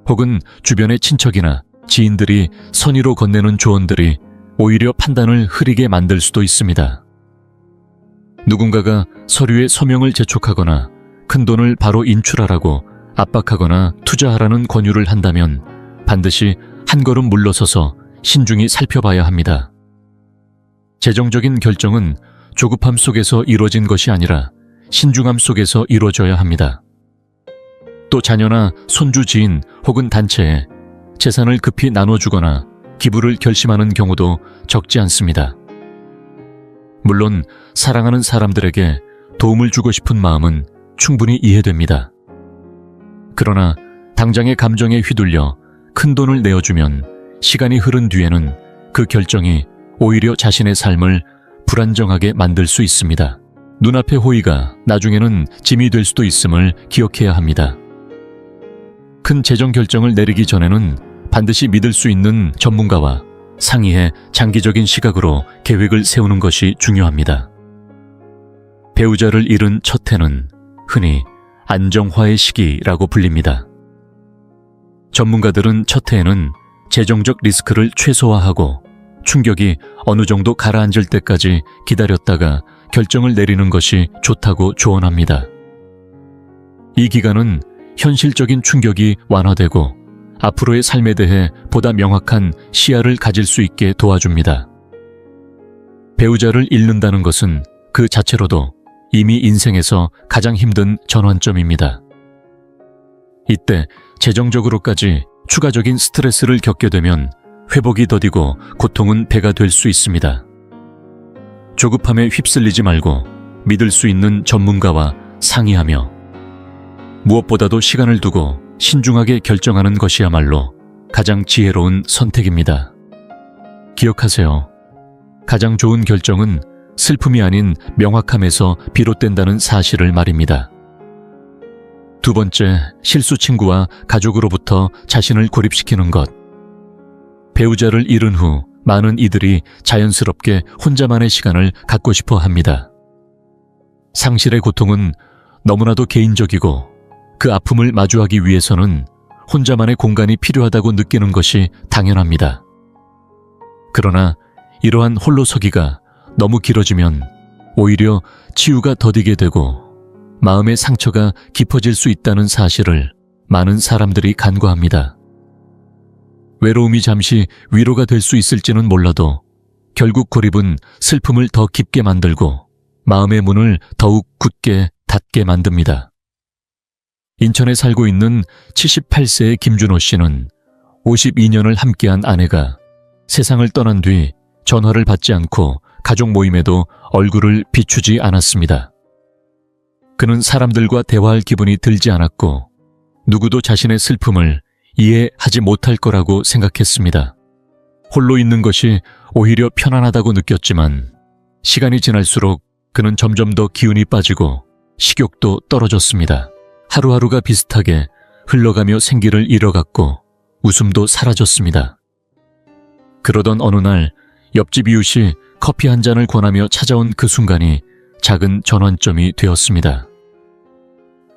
혹은 주변의 친척이나 지인들이 선의로 건네는 조언들이 오히려 판단을 흐리게 만들 수도 있습니다. 누군가가 서류에 서명을 재촉하거나 큰돈을 바로 인출하라고 압박하거나 투자하라는 권유를 한다면 반드시 한 걸음 물러서서 신중히 살펴봐야 합니다. 재정적인 결정은 조급함 속에서 이루어진 것이 아니라 신중함 속에서 이루어져야 합니다. 또 자녀나 손주 지인 혹은 단체에 재산을 급히 나눠주거나 기부를 결심하는 경우도 적지 않습니다. 물론 사랑하는 사람들에게 도움을 주고 싶은 마음은 충분히 이해됩니다. 그러나 당장의 감정에 휘둘려 큰 돈을 내어주면 시간이 흐른 뒤에는 그 결정이 오히려 자신의 삶을 불안정하게 만들 수 있습니다. 눈앞의 호의가 나중에는 짐이 될 수도 있음을 기억해야 합니다. 큰 재정 결정을 내리기 전에는 반드시 믿을 수 있는 전문가와 상의해 장기적인 시각으로 계획을 세우는 것이 중요합니다. 배우자를 잃은 첫 해는 흔히 안정화의 시기라고 불립니다. 전문가들은 첫 해에는 재정적 리스크를 최소화하고 충격이 어느 정도 가라앉을 때까지 기다렸다가 결정을 내리는 것이 좋다고 조언합니다. 이 기간은 현실적인 충격이 완화되고 앞으로의 삶에 대해 보다 명확한 시야를 가질 수 있게 도와줍니다. 배우자를 잃는다는 것은 그 자체로도 이미 인생에서 가장 힘든 전환점입니다. 이때 재정적으로까지 추가적인 스트레스를 겪게 되면 회복이 더디고 고통은 배가 될 수 있습니다. 조급함에 휩쓸리지 말고 믿을 수 있는 전문가와 상의하며 무엇보다도 시간을 두고 신중하게 결정하는 것이야말로 가장 지혜로운 선택입니다. 기억하세요. 가장 좋은 결정은 슬픔이 아닌 명확함에서 비롯된다는 사실을 말입니다. 두 번째, 실수 친구와 가족으로부터 자신을 고립시키는 것. 배우자를 잃은 후 많은 이들이 자연스럽게 혼자만의 시간을 갖고 싶어 합니다. 상실의 고통은 너무나도 개인적이고 그 아픔을 마주하기 위해서는 혼자만의 공간이 필요하다고 느끼는 것이 당연합니다. 그러나 이러한 홀로서기가 너무 길어지면 오히려 치유가 더디게 되고 마음의 상처가 깊어질 수 있다는 사실을 많은 사람들이 간과합니다. 외로움이 잠시 위로가 될 수 있을지는 몰라도 결국 고립은 슬픔을 더 깊게 만들고 마음의 문을 더욱 굳게 닫게 만듭니다. 인천에 살고 있는 78세의 김준호 씨는 52년을 함께한 아내가 세상을 떠난 뒤 전화를 받지 않고 가족 모임에도 얼굴을 비추지 않았습니다. 그는 사람들과 대화할 기분이 들지 않았고 누구도 자신의 슬픔을 이해하지 못할 거라고 생각했습니다. 홀로 있는 것이 오히려 편안하다고 느꼈지만 시간이 지날수록 그는 점점 더 기운이 빠지고 식욕도 떨어졌습니다. 하루하루가 비슷하게 흘러가며 생기를 잃어갔고 웃음도 사라졌습니다. 그러던 어느 날 옆집 이웃이 커피 한 잔을 권하며 찾아온 그 순간이 작은 전환점이 되었습니다.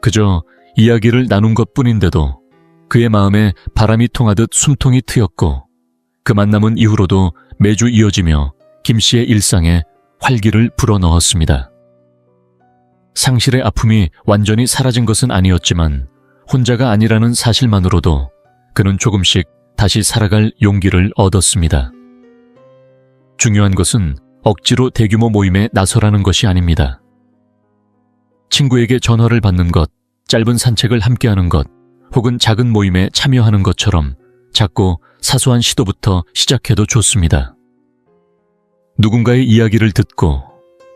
그저 이야기를 나눈 것뿐인데도 그의 마음에 바람이 통하듯 숨통이 트였고 그 만남은 이후로도 매주 이어지며 김 씨의 일상에 활기를 불어넣었습니다. 상실의 아픔이 완전히 사라진 것은 아니었지만 혼자가 아니라는 사실만으로도 그는 조금씩 다시 살아갈 용기를 얻었습니다. 중요한 것은 억지로 대규모 모임에 나서라는 것이 아닙니다. 친구에게 전화를 받는 것, 짧은 산책을 함께하는 것, 혹은 작은 모임에 참여하는 것처럼 작고 사소한 시도부터 시작해도 좋습니다. 누군가의 이야기를 듣고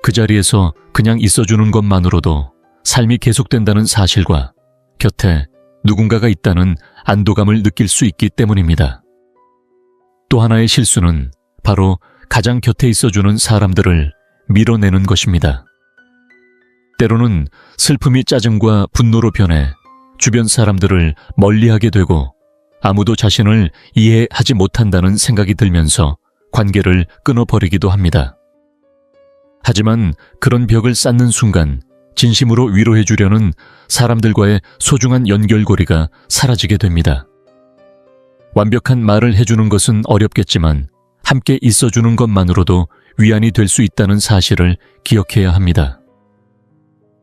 그 자리에서 그냥 있어주는 것만으로도 삶이 계속된다는 사실과 곁에 누군가가 있다는 안도감을 느낄 수 있기 때문입니다. 또 하나의 실수는 바로 가장 곁에 있어주는 사람들을 밀어내는 것입니다. 때로는 슬픔이 짜증과 분노로 변해 주변 사람들을 멀리하게 되고 아무도 자신을 이해하지 못한다는 생각이 들면서 관계를 끊어버리기도 합니다. 하지만 그런 벽을 쌓는 순간 진심으로 위로해 주려는 사람들과의 소중한 연결고리가 사라지게 됩니다. 완벽한 말을 해주는 것은 어렵겠지만 함께 있어주는 것만으로도 위안이 될 수 있다는 사실을 기억해야 합니다.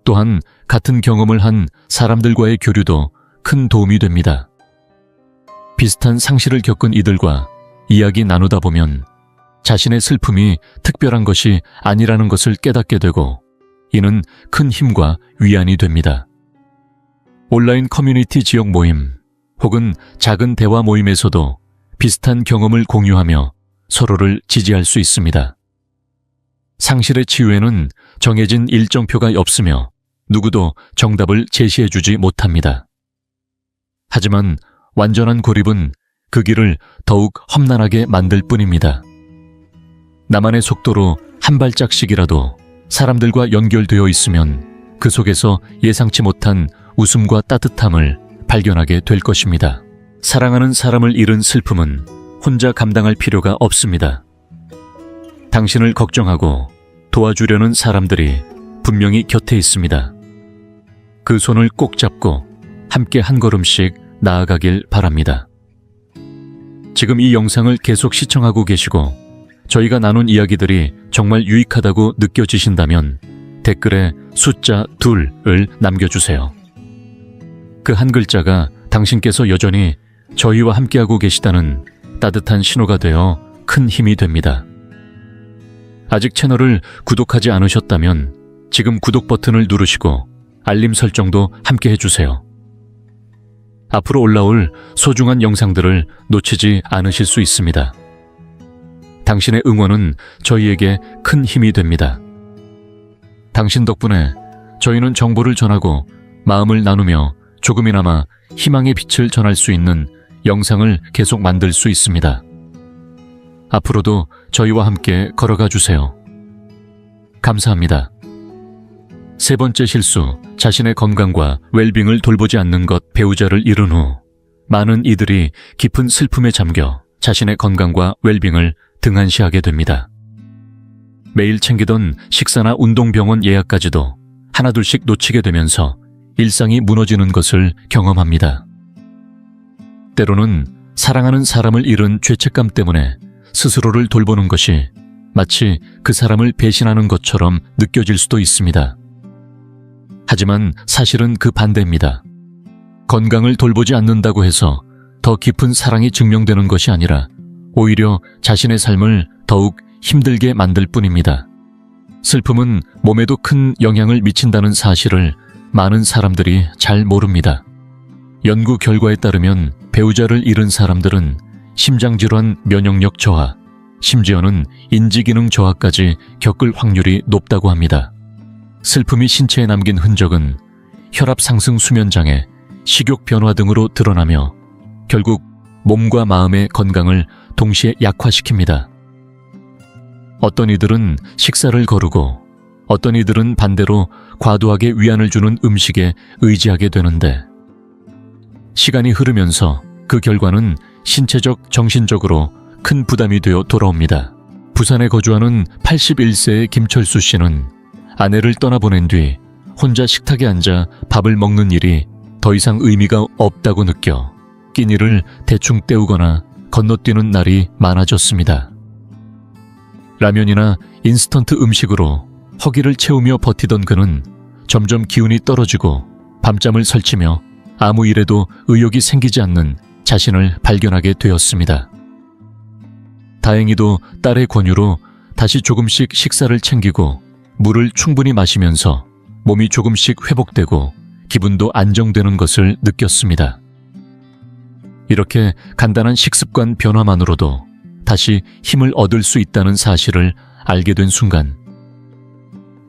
또한 같은 경험을 한 사람들과의 교류도 큰 도움이 됩니다. 비슷한 상실을 겪은 이들과 이야기 나누다 보면 자신의 슬픔이 특별한 것이 아니라는 것을 깨닫게 되고 이는 큰 힘과 위안이 됩니다. 온라인 커뮤니티 지역 모임 혹은 작은 대화 모임에서도 비슷한 경험을 공유하며 서로를 지지할 수 있습니다. 상실의 치유에는 정해진 일정표가 없으며 누구도 정답을 제시해주지 못합니다. 하지만 완전한 고립은 그 길을 더욱 험난하게 만들 뿐입니다. 나만의 속도로 한 발짝씩이라도 사람들과 연결되어 있으면 그 속에서 예상치 못한 웃음과 따뜻함을 발견하게 될 것입니다. 사랑하는 사람을 잃은 슬픔은 혼자 감당할 필요가 없습니다. 당신을 걱정하고 도와주려는 사람들이 분명히 곁에 있습니다. 그 손을 꼭 잡고 함께 한 걸음씩 나아가길 바랍니다. 지금 이 영상을 계속 시청하고 계시고 저희가 나눈 이야기들이 정말 유익하다고 느껴지신다면 댓글에 숫자 2을 남겨주세요. 그 한 글자가 당신께서 여전히 저희와 함께하고 계시다는 따뜻한 신호가 되어 큰 힘이 됩니다. 아직 채널을 구독하지 않으셨다면 지금 구독 버튼을 누르시고 알림 설정도 함께 해주세요. 앞으로 올라올 소중한 영상들을 놓치지 않으실 수 있습니다. 당신의 응원은 저희에게 큰 힘이 됩니다. 당신 덕분에 저희는 정보를 전하고 마음을 나누며 조금이나마 희망의 빛을 전할 수 있는 영상을 계속 만들 수 있습니다. 앞으로도 저희와 함께 걸어가 주세요. 감사합니다. 세 번째 실수, 자신의 건강과 웰빙을 돌보지 않는 것. 배우자를 잃은 후 많은 이들이 깊은 슬픔에 잠겨 자신의 건강과 웰빙을 등한시하게 됩니다. 매일 챙기던 식사나 운동병원 예약까지도 하나둘씩 놓치게 되면서 일상이 무너지는 것을 경험합니다. 때로는 사랑하는 사람을 잃은 죄책감 때문에 스스로를 돌보는 것이 마치 그 사람을 배신하는 것처럼 느껴질 수도 있습니다. 하지만 사실은 그 반대입니다. 건강을 돌보지 않는다고 해서 더 깊은 사랑이 증명되는 것이 아니라 오히려 자신의 삶을 더욱 힘들게 만들 뿐입니다. 슬픔은 몸에도 큰 영향을 미친다는 사실을 많은 사람들이 잘 모릅니다. 연구 결과에 따르면 배우자를 잃은 사람들은 심장질환, 면역력 저하, 심지어는 인지기능 저하까지 겪을 확률이 높다고 합니다. 슬픔이 신체에 남긴 흔적은 혈압 상승, 수면장애, 식욕 변화 등으로 드러나며 결국 몸과 마음의 건강을 동시에 약화시킵니다. 어떤 이들은 식사를 거르고 어떤 이들은 반대로 과도하게 위안을 주는 음식에 의지하게 되는데 시간이 흐르면서 그 결과는 신체적, 정신적으로 큰 부담이 되어 돌아옵니다. 부산에 거주하는 81세의 김철수 씨는 아내를 떠나보낸 뒤 혼자 식탁에 앉아 밥을 먹는 일이 더 이상 의미가 없다고 느껴 끼니를 대충 때우거나 건너뛰는 날이 많아졌습니다. 라면이나 인스턴트 음식으로 허기를 채우며 버티던 그는 점점 기운이 떨어지고 밤잠을 설치며 아무 일에도 의욕이 생기지 않는 자신을 발견하게 되었습니다. 다행히도 딸의 권유로 다시 조금씩 식사를 챙기고 물을 충분히 마시면서 몸이 조금씩 회복되고 기분도 안정되는 것을 느꼈습니다. 이렇게 간단한 식습관 변화만으로도 다시 힘을 얻을 수 있다는 사실을 알게 된 순간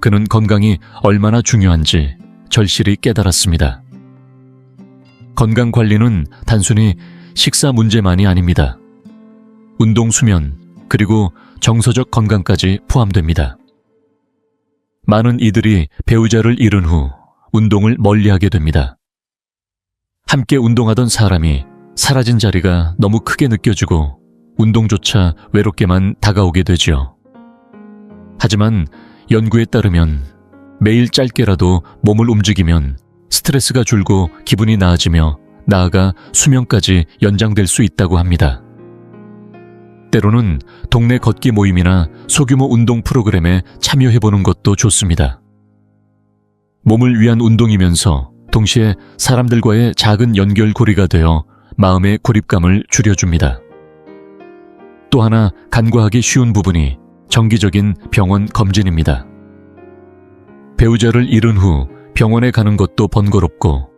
그는 건강이 얼마나 중요한지 절실히 깨달았습니다. 건강 관리는 단순히 식사 문제만이 아닙니다. 운동, 수면, 그리고 정서적 건강까지 포함됩니다. 많은 이들이 배우자를 잃은 후 운동을 멀리하게 됩니다. 함께 운동하던 사람이 사라진 자리가 너무 크게 느껴지고 운동조차 외롭게만 다가오게 되지요. 하지만 연구에 따르면 매일 짧게라도 몸을 움직이면 스트레스가 줄고 기분이 나아지며 나아가 수명까지 연장될 수 있다고 합니다. 때로는 동네 걷기 모임이나 소규모 운동 프로그램에 참여해보는 것도 좋습니다. 몸을 위한 운동이면서 동시에 사람들과의 작은 연결고리가 되어 마음의 고립감을 줄여줍니다. 또 하나 간과하기 쉬운 부분이 정기적인 병원 검진입니다. 배우자를 잃은 후 병원에 가는 것도 번거롭고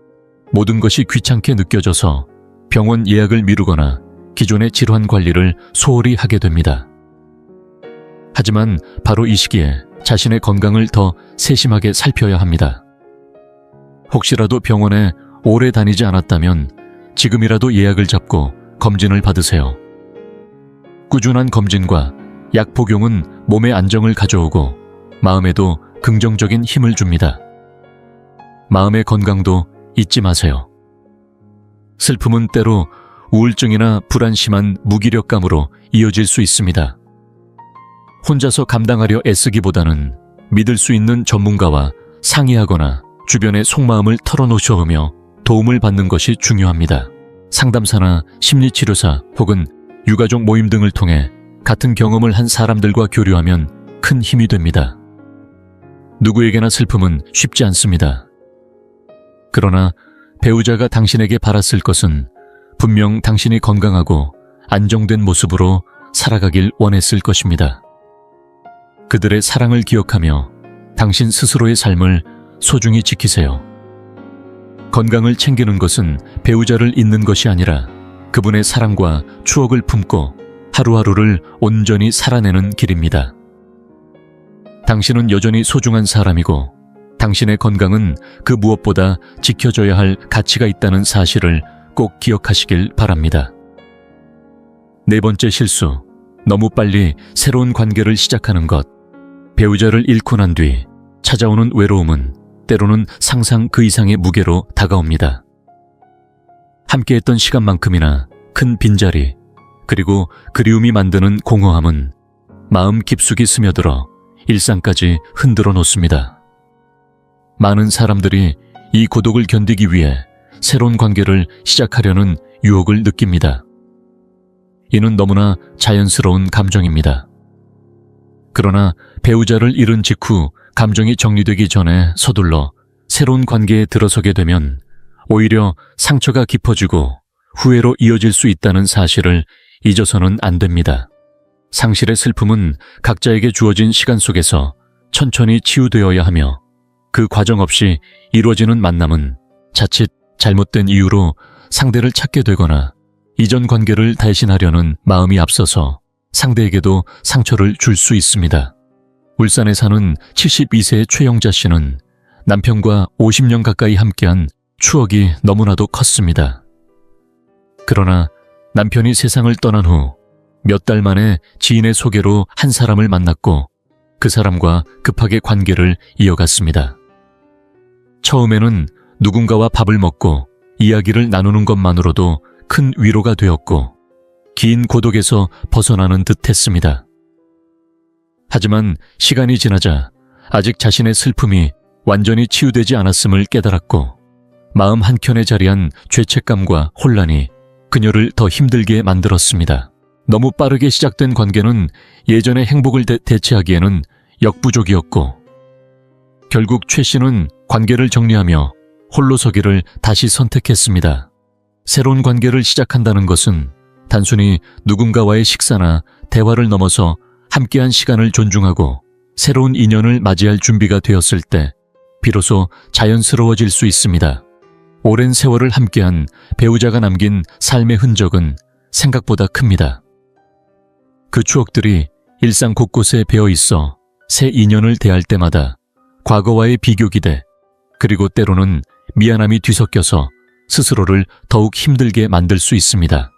모든 것이 귀찮게 느껴져서 병원 예약을 미루거나 기존의 질환 관리를 소홀히 하게 됩니다. 하지만 바로 이 시기에 자신의 건강을 더 세심하게 살펴야 합니다. 혹시라도 병원에 오래 다니지 않았다면 지금이라도 예약을 잡고 검진을 받으세요. 꾸준한 검진과 약 복용은 몸에 안정을 가져오고 마음에도 긍정적인 힘을 줍니다. 마음의 건강도 잊지 마세요. 슬픔은 때로 우울증이나 불안심한 무기력감으로 이어질 수 있습니다. 혼자서 감당하려 애쓰기보다는 믿을 수 있는 전문가와 상의하거나 주변의 속마음을 털어놓으며 도움을 받는 것이 중요합니다. 상담사나 심리치료사 혹은 유가족 모임 등을 통해 같은 경험을 한 사람들과 교류하면 큰 힘이 됩니다. 누구에게나 슬픔은 쉽지 않습니다. 그러나 배우자가 당신에게 바랐을 것은 분명 당신이 건강하고 안정된 모습으로 살아가길 원했을 것입니다. 그들의 사랑을 기억하며 당신 스스로의 삶을 소중히 지키세요. 건강을 챙기는 것은 배우자를 잊는 것이 아니라 그분의 사랑과 추억을 품고 하루하루를 온전히 살아내는 길입니다. 당신은 여전히 소중한 사람이고 당신의 건강은 그 무엇보다 지켜줘야 할 가치가 있다는 사실을 꼭 기억하시길 바랍니다. 네 번째 실수, 너무 빨리 새로운 관계를 시작하는 것. 배우자를 잃고 난 뒤 찾아오는 외로움은 때로는 상상 그 이상의 무게로 다가옵니다. 함께했던 시간만큼이나 큰 빈자리, 그리고 그리움이 만드는 공허함은 마음 깊숙이 스며들어 일상까지 흔들어 놓습니다. 많은 사람들이 이 고독을 견디기 위해 새로운 관계를 시작하려는 유혹을 느낍니다. 이는 너무나 자연스러운 감정입니다. 그러나 배우자를 잃은 직후 감정이 정리되기 전에 서둘러 새로운 관계에 들어서게 되면 오히려 상처가 깊어지고 후회로 이어질 수 있다는 사실을 잊어서는 안 됩니다. 상실의 슬픔은 각자에게 주어진 시간 속에서 천천히 치유되어야 하며 그 과정 없이 이루어지는 만남은 자칫 잘못된 이유로 상대를 찾게 되거나 이전 관계를 대신하려는 마음이 앞서서 상대에게도 상처를 줄 수 있습니다. 울산에 사는 72세의 최영자 씨는 남편과 50년 가까이 함께한 추억이 너무나도 컸습니다. 그러나 남편이 세상을 떠난 후 몇 달 만에 지인의 소개로 한 사람을 만났고 그 사람과 급하게 관계를 이어갔습니다. 처음에는 누군가와 밥을 먹고 이야기를 나누는 것만으로도 큰 위로가 되었고 긴 고독에서 벗어나는 듯 했습니다. 하지만 시간이 지나자 아직 자신의 슬픔이 완전히 치유되지 않았음을 깨달았고 마음 한켠에 자리한 죄책감과 혼란이 그녀를 더 힘들게 만들었습니다. 너무 빠르게 시작된 관계는 예전의 행복을 대체하기에는 역부족이었고 결국 최 씨는 관계를 정리하며 홀로 서기를 다시 선택했습니다. 새로운 관계를 시작한다는 것은 단순히 누군가와의 식사나 대화를 넘어서 함께한 시간을 존중하고 새로운 인연을 맞이할 준비가 되었을 때 비로소 자연스러워질 수 있습니다. 오랜 세월을 함께한 배우자가 남긴 삶의 흔적은 생각보다 큽니다. 그 추억들이 일상 곳곳에 배어 있어 새 인연을 대할 때마다 과거와의 비교 기대, 그리고 때로는 미안함이 뒤섞여서 스스로를 더욱 힘들게 만들 수 있습니다.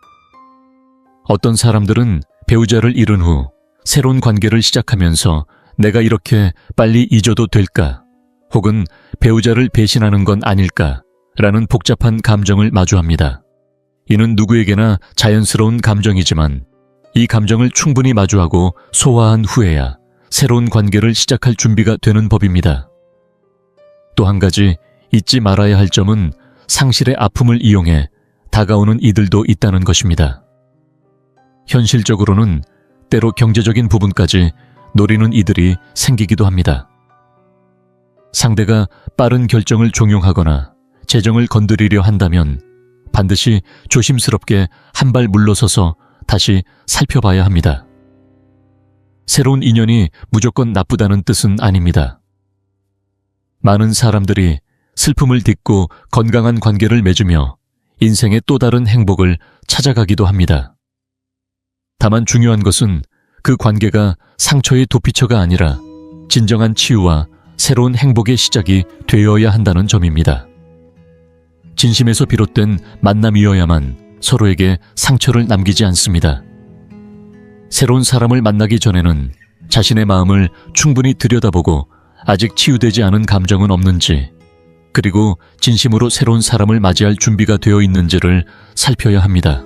어떤 사람들은 배우자를 잃은 후 새로운 관계를 시작하면서 내가 이렇게 빨리 잊어도 될까? 혹은 배우자를 배신하는 건 아닐까? 라는 복잡한 감정을 마주합니다. 이는 누구에게나 자연스러운 감정이지만 이 감정을 충분히 마주하고 소화한 후에야 새로운 관계를 시작할 준비가 되는 법입니다. 또 한 가지 잊지 말아야 할 점은 상실의 아픔을 이용해 다가오는 이들도 있다는 것입니다. 현실적으로는 때로 경제적인 부분까지 노리는 이들이 생기기도 합니다. 상대가 빠른 결정을 종용하거나 재정을 건드리려 한다면 반드시 조심스럽게 한 발 물러서서 다시 살펴봐야 합니다. 새로운 인연이 무조건 나쁘다는 뜻은 아닙니다. 많은 사람들이 슬픔을 딛고 건강한 관계를 맺으며 인생의 또 다른 행복을 찾아가기도 합니다. 다만 중요한 것은 그 관계가 상처의 도피처가 아니라 진정한 치유와 새로운 행복의 시작이 되어야 한다는 점입니다. 진심에서 비롯된 만남이어야만 서로에게 상처를 남기지 않습니다. 새로운 사람을 만나기 전에는 자신의 마음을 충분히 들여다보고 아직 치유되지 않은 감정은 없는지, 그리고 진심으로 새로운 사람을 맞이할 준비가 되어 있는지를 살펴야 합니다.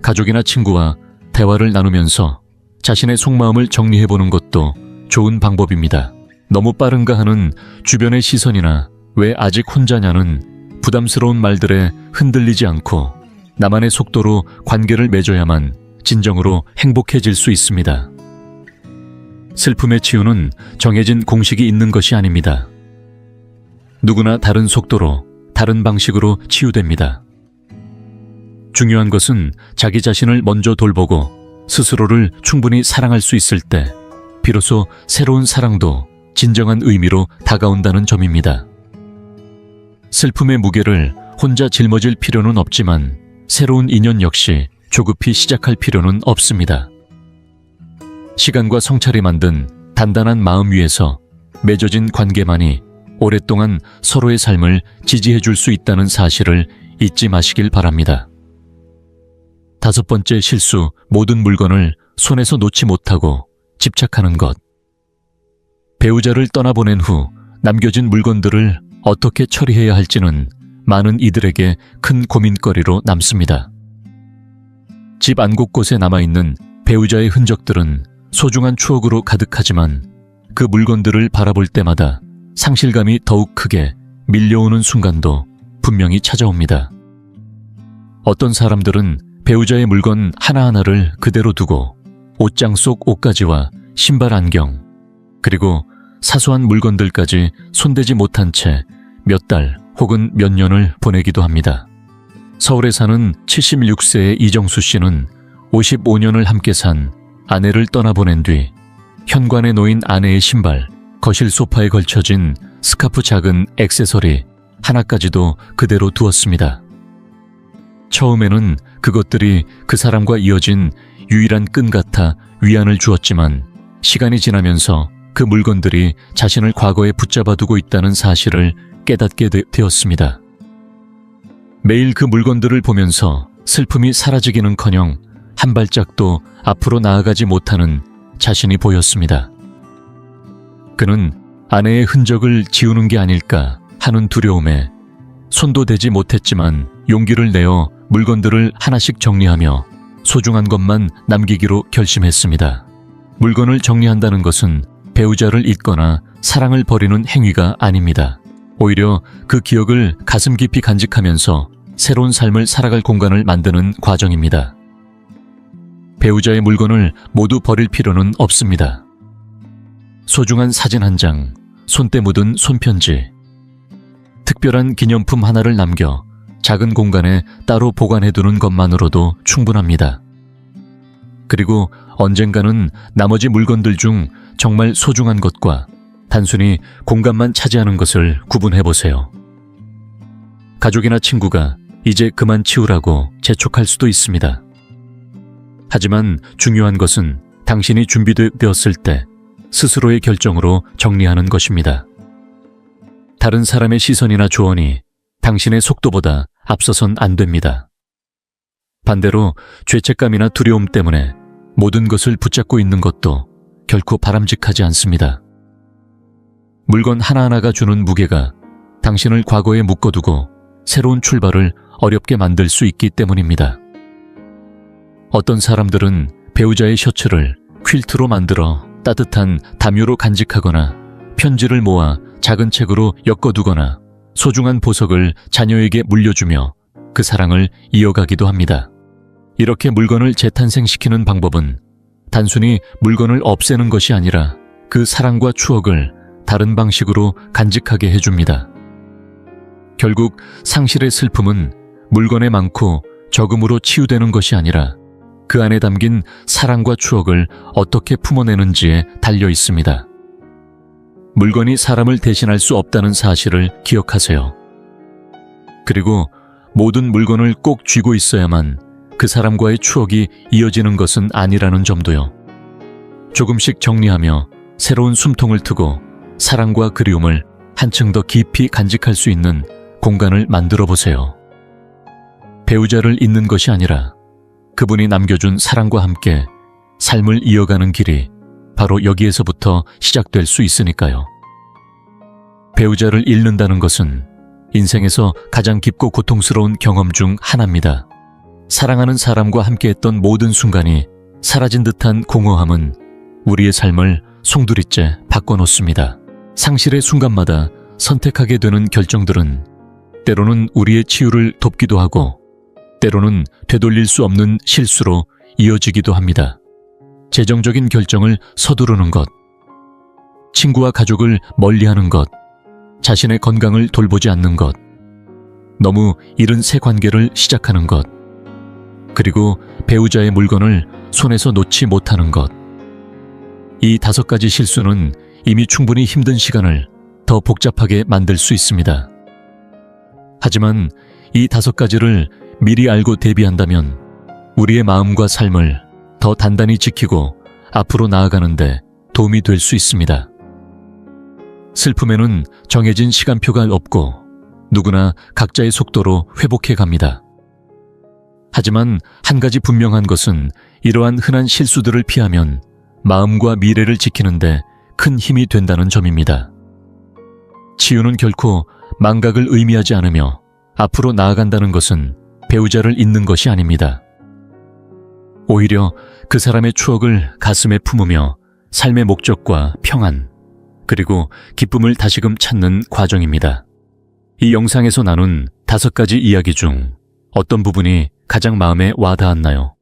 가족이나 친구와 대화를 나누면서 자신의 속마음을 정리해보는 것도 좋은 방법입니다. 너무 빠른가 하는 주변의 시선이나 왜 아직 혼자냐는 부담스러운 말들에 흔들리지 않고 나만의 속도로 관계를 맺어야만 진정으로 행복해질 수 있습니다. 슬픔의 치유는 정해진 공식이 있는 것이 아닙니다. 누구나 다른 속도로, 다른 방식으로 치유됩니다. 중요한 것은 자기 자신을 먼저 돌보고 스스로를 충분히 사랑할 수 있을 때 비로소 새로운 사랑도 진정한 의미로 다가온다는 점입니다. 슬픔의 무게를 혼자 짊어질 필요는 없지만 새로운 인연 역시 조급히 시작할 필요는 없습니다. 시간과 성찰이 만든 단단한 마음 위에서 맺어진 관계만이 오랫동안 서로의 삶을 지지해 줄 수 있다는 사실을 잊지 마시길 바랍니다. 5번째 실수, 모든 물건을 손에서 놓지 못하고 집착하는 것. 배우자를 떠나보낸 후 남겨진 물건들을 어떻게 처리해야 할지는 많은 이들에게 큰 고민거리로 남습니다. 집 안 곳곳에 남아있는 배우자의 흔적들은 소중한 추억으로 가득하지만 그 물건들을 바라볼 때마다 상실감이 더욱 크게 밀려오는 순간도 분명히 찾아옵니다. 어떤 사람들은 배우자의 물건 하나하나를 그대로 두고 옷장 속 옷가지와 신발 안경, 그리고 사소한 물건들까지 손대지 못한 채 몇 달 혹은 몇 년을 보내기도 합니다. 서울에 사는 76세의 이정수 씨는 55년을 함께 산 아내를 떠나보낸 뒤 현관에 놓인 아내의 신발, 거실 소파에 걸쳐진 스카프 작은 액세서리 하나까지도 그대로 두었습니다. 처음에는 그것들이 그 사람과 이어진 유일한 끈 같아 위안을 주었지만 시간이 지나면서 그 물건들이 자신을 과거에 붙잡아 두고 있다는 사실을 깨닫게 되었습니다. 매일 그 물건들을 보면서 슬픔이 사라지기는커녕 한 발짝도 앞으로 나아가지 못하는 자신이 보였습니다. 그는 아내의 흔적을 지우는 게 아닐까 하는 두려움에 손도 대지 못했지만 용기를 내어 물건들을 하나씩 정리하며 소중한 것만 남기기로 결심했습니다. 물건을 정리한다는 것은 배우자를 잊거나 사랑을 버리는 행위가 아닙니다. 오히려 그 기억을 가슴 깊이 간직하면서 새로운 삶을 살아갈 공간을 만드는 과정입니다. 배우자의 물건을 모두 버릴 필요는 없습니다. 소중한 사진 한 장, 손때 묻은 손편지, 특별한 기념품 하나를 남겨 작은 공간에 따로 보관해두는 것만으로도 충분합니다. 그리고 언젠가는 나머지 물건들 중 정말 소중한 것과 단순히 공간만 차지하는 것을 구분해보세요. 가족이나 친구가 이제 그만 치우라고 재촉할 수도 있습니다. 하지만 중요한 것은 당신이 준비되었을 때 스스로의 결정으로 정리하는 것입니다. 다른 사람의 시선이나 조언이 당신의 속도보다 앞서선 안 됩니다. 반대로 죄책감이나 두려움 때문에 모든 것을 붙잡고 있는 것도 결코 바람직하지 않습니다. 물건 하나하나가 주는 무게가 당신을 과거에 묶어두고 새로운 출발을 어렵게 만들 수 있기 때문입니다. 어떤 사람들은 배우자의 셔츠를 퀼트로 만들어 따뜻한 담요로 간직하거나 편지를 모아 작은 책으로 엮어두거나 소중한 보석을 자녀에게 물려주며 그 사랑을 이어가기도 합니다. 이렇게 물건을 재탄생시키는 방법은 단순히 물건을 없애는 것이 아니라 그 사랑과 추억을 다른 방식으로 간직하게 해줍니다. 결국 상실의 슬픔은 물건에 많고 적음으로 치유되는 것이 아니라 그 안에 담긴 사랑과 추억을 어떻게 품어내는지에 달려 있습니다. 물건이 사람을 대신할 수 없다는 사실을 기억하세요. 그리고 모든 물건을 꼭 쥐고 있어야만 그 사람과의 추억이 이어지는 것은 아니라는 점도요. 조금씩 정리하며 새로운 숨통을 트고 사랑과 그리움을 한층 더 깊이 간직할 수 있는 공간을 만들어 보세요. 배우자를 잊는 것이 아니라 그분이 남겨준 사랑과 함께 삶을 이어가는 길이 바로 여기에서부터 시작될 수 있으니까요. 배우자를 잃는다는 것은 인생에서 가장 깊고 고통스러운 경험 중 하나입니다. 사랑하는 사람과 함께했던 모든 순간이 사라진 듯한 공허함은 우리의 삶을 송두리째 바꿔놓습니다. 상실의 순간마다 선택하게 되는 결정들은 때로는 우리의 치유를 돕기도 하고 때로는 되돌릴 수 없는 실수로 이어지기도 합니다. 재정적인 결정을 서두르는 것, 친구와 가족을 멀리하는 것, 자신의 건강을 돌보지 않는 것, 너무 이른 새 관계를 시작하는 것, 그리고 배우자의 물건을 손에서 놓지 못하는 것. 이 5가지 실수는 이미 충분히 힘든 시간을 더 복잡하게 만들 수 있습니다. 하지만 이 5가지를 미리 알고 대비한다면 우리의 마음과 삶을 더 단단히 지키고 앞으로 나아가는데 도움이 될 수 있습니다. 슬픔에는 정해진 시간표가 없고 누구나 각자의 속도로 회복해 갑니다. 하지만 한 가지 분명한 것은 이러한 흔한 실수들을 피하면 마음과 미래를 지키는데 큰 힘이 된다는 점입니다. 치유는 결코 망각을 의미하지 않으며 앞으로 나아간다는 것은 배우자를 잊는 것이 아닙니다. 오히려 그 사람의 추억을 가슴에 품으며 삶의 목적과 평안, 그리고 기쁨을 다시금 찾는 과정입니다. 이 영상에서 나눈 5가지 이야기 중 어떤 부분이 가장 마음에 와닿았나요?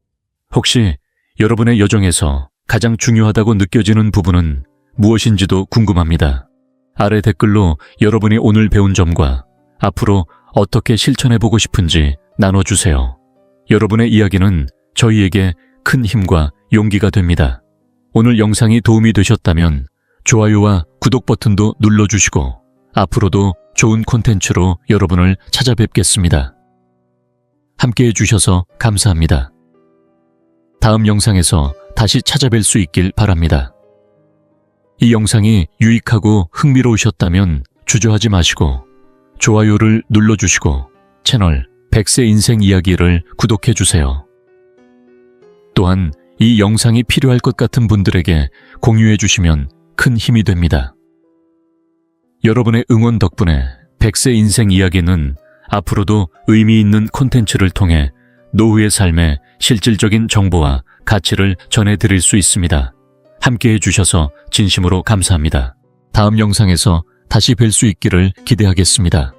혹시 여러분의 여정에서 가장 중요하다고 느껴지는 부분은 무엇인지도 궁금합니다. 아래 댓글로 여러분이 오늘 배운 점과 앞으로 어떻게 실천해보고 싶은지 나눠주세요. 여러분의 이야기는 저희에게 큰 힘과 용기가 됩니다. 오늘 영상이 도움이 되셨다면 좋아요와 구독 버튼도 눌러주시고 앞으로도 좋은 콘텐츠로 여러분을 찾아뵙겠습니다. 함께해 주셔서 감사합니다. 다음 영상에서 다시 찾아뵐 수 있길 바랍니다. 이 영상이 유익하고 흥미로우셨다면 주저하지 마시고 좋아요를 눌러주시고 채널 100세 인생 이야기를 구독해 주세요. 또한 이 영상이 필요할 것 같은 분들에게 공유해 주시면 큰 힘이 됩니다. 여러분의 응원 덕분에 100세 인생 이야기는 앞으로도 의미 있는 콘텐츠를 통해 노후의 삶에 실질적인 정보와 가치를 전해드릴 수 있습니다. 함께해 주셔서 진심으로 감사합니다. 다음 영상에서 다시 뵐 수 있기를 기대하겠습니다.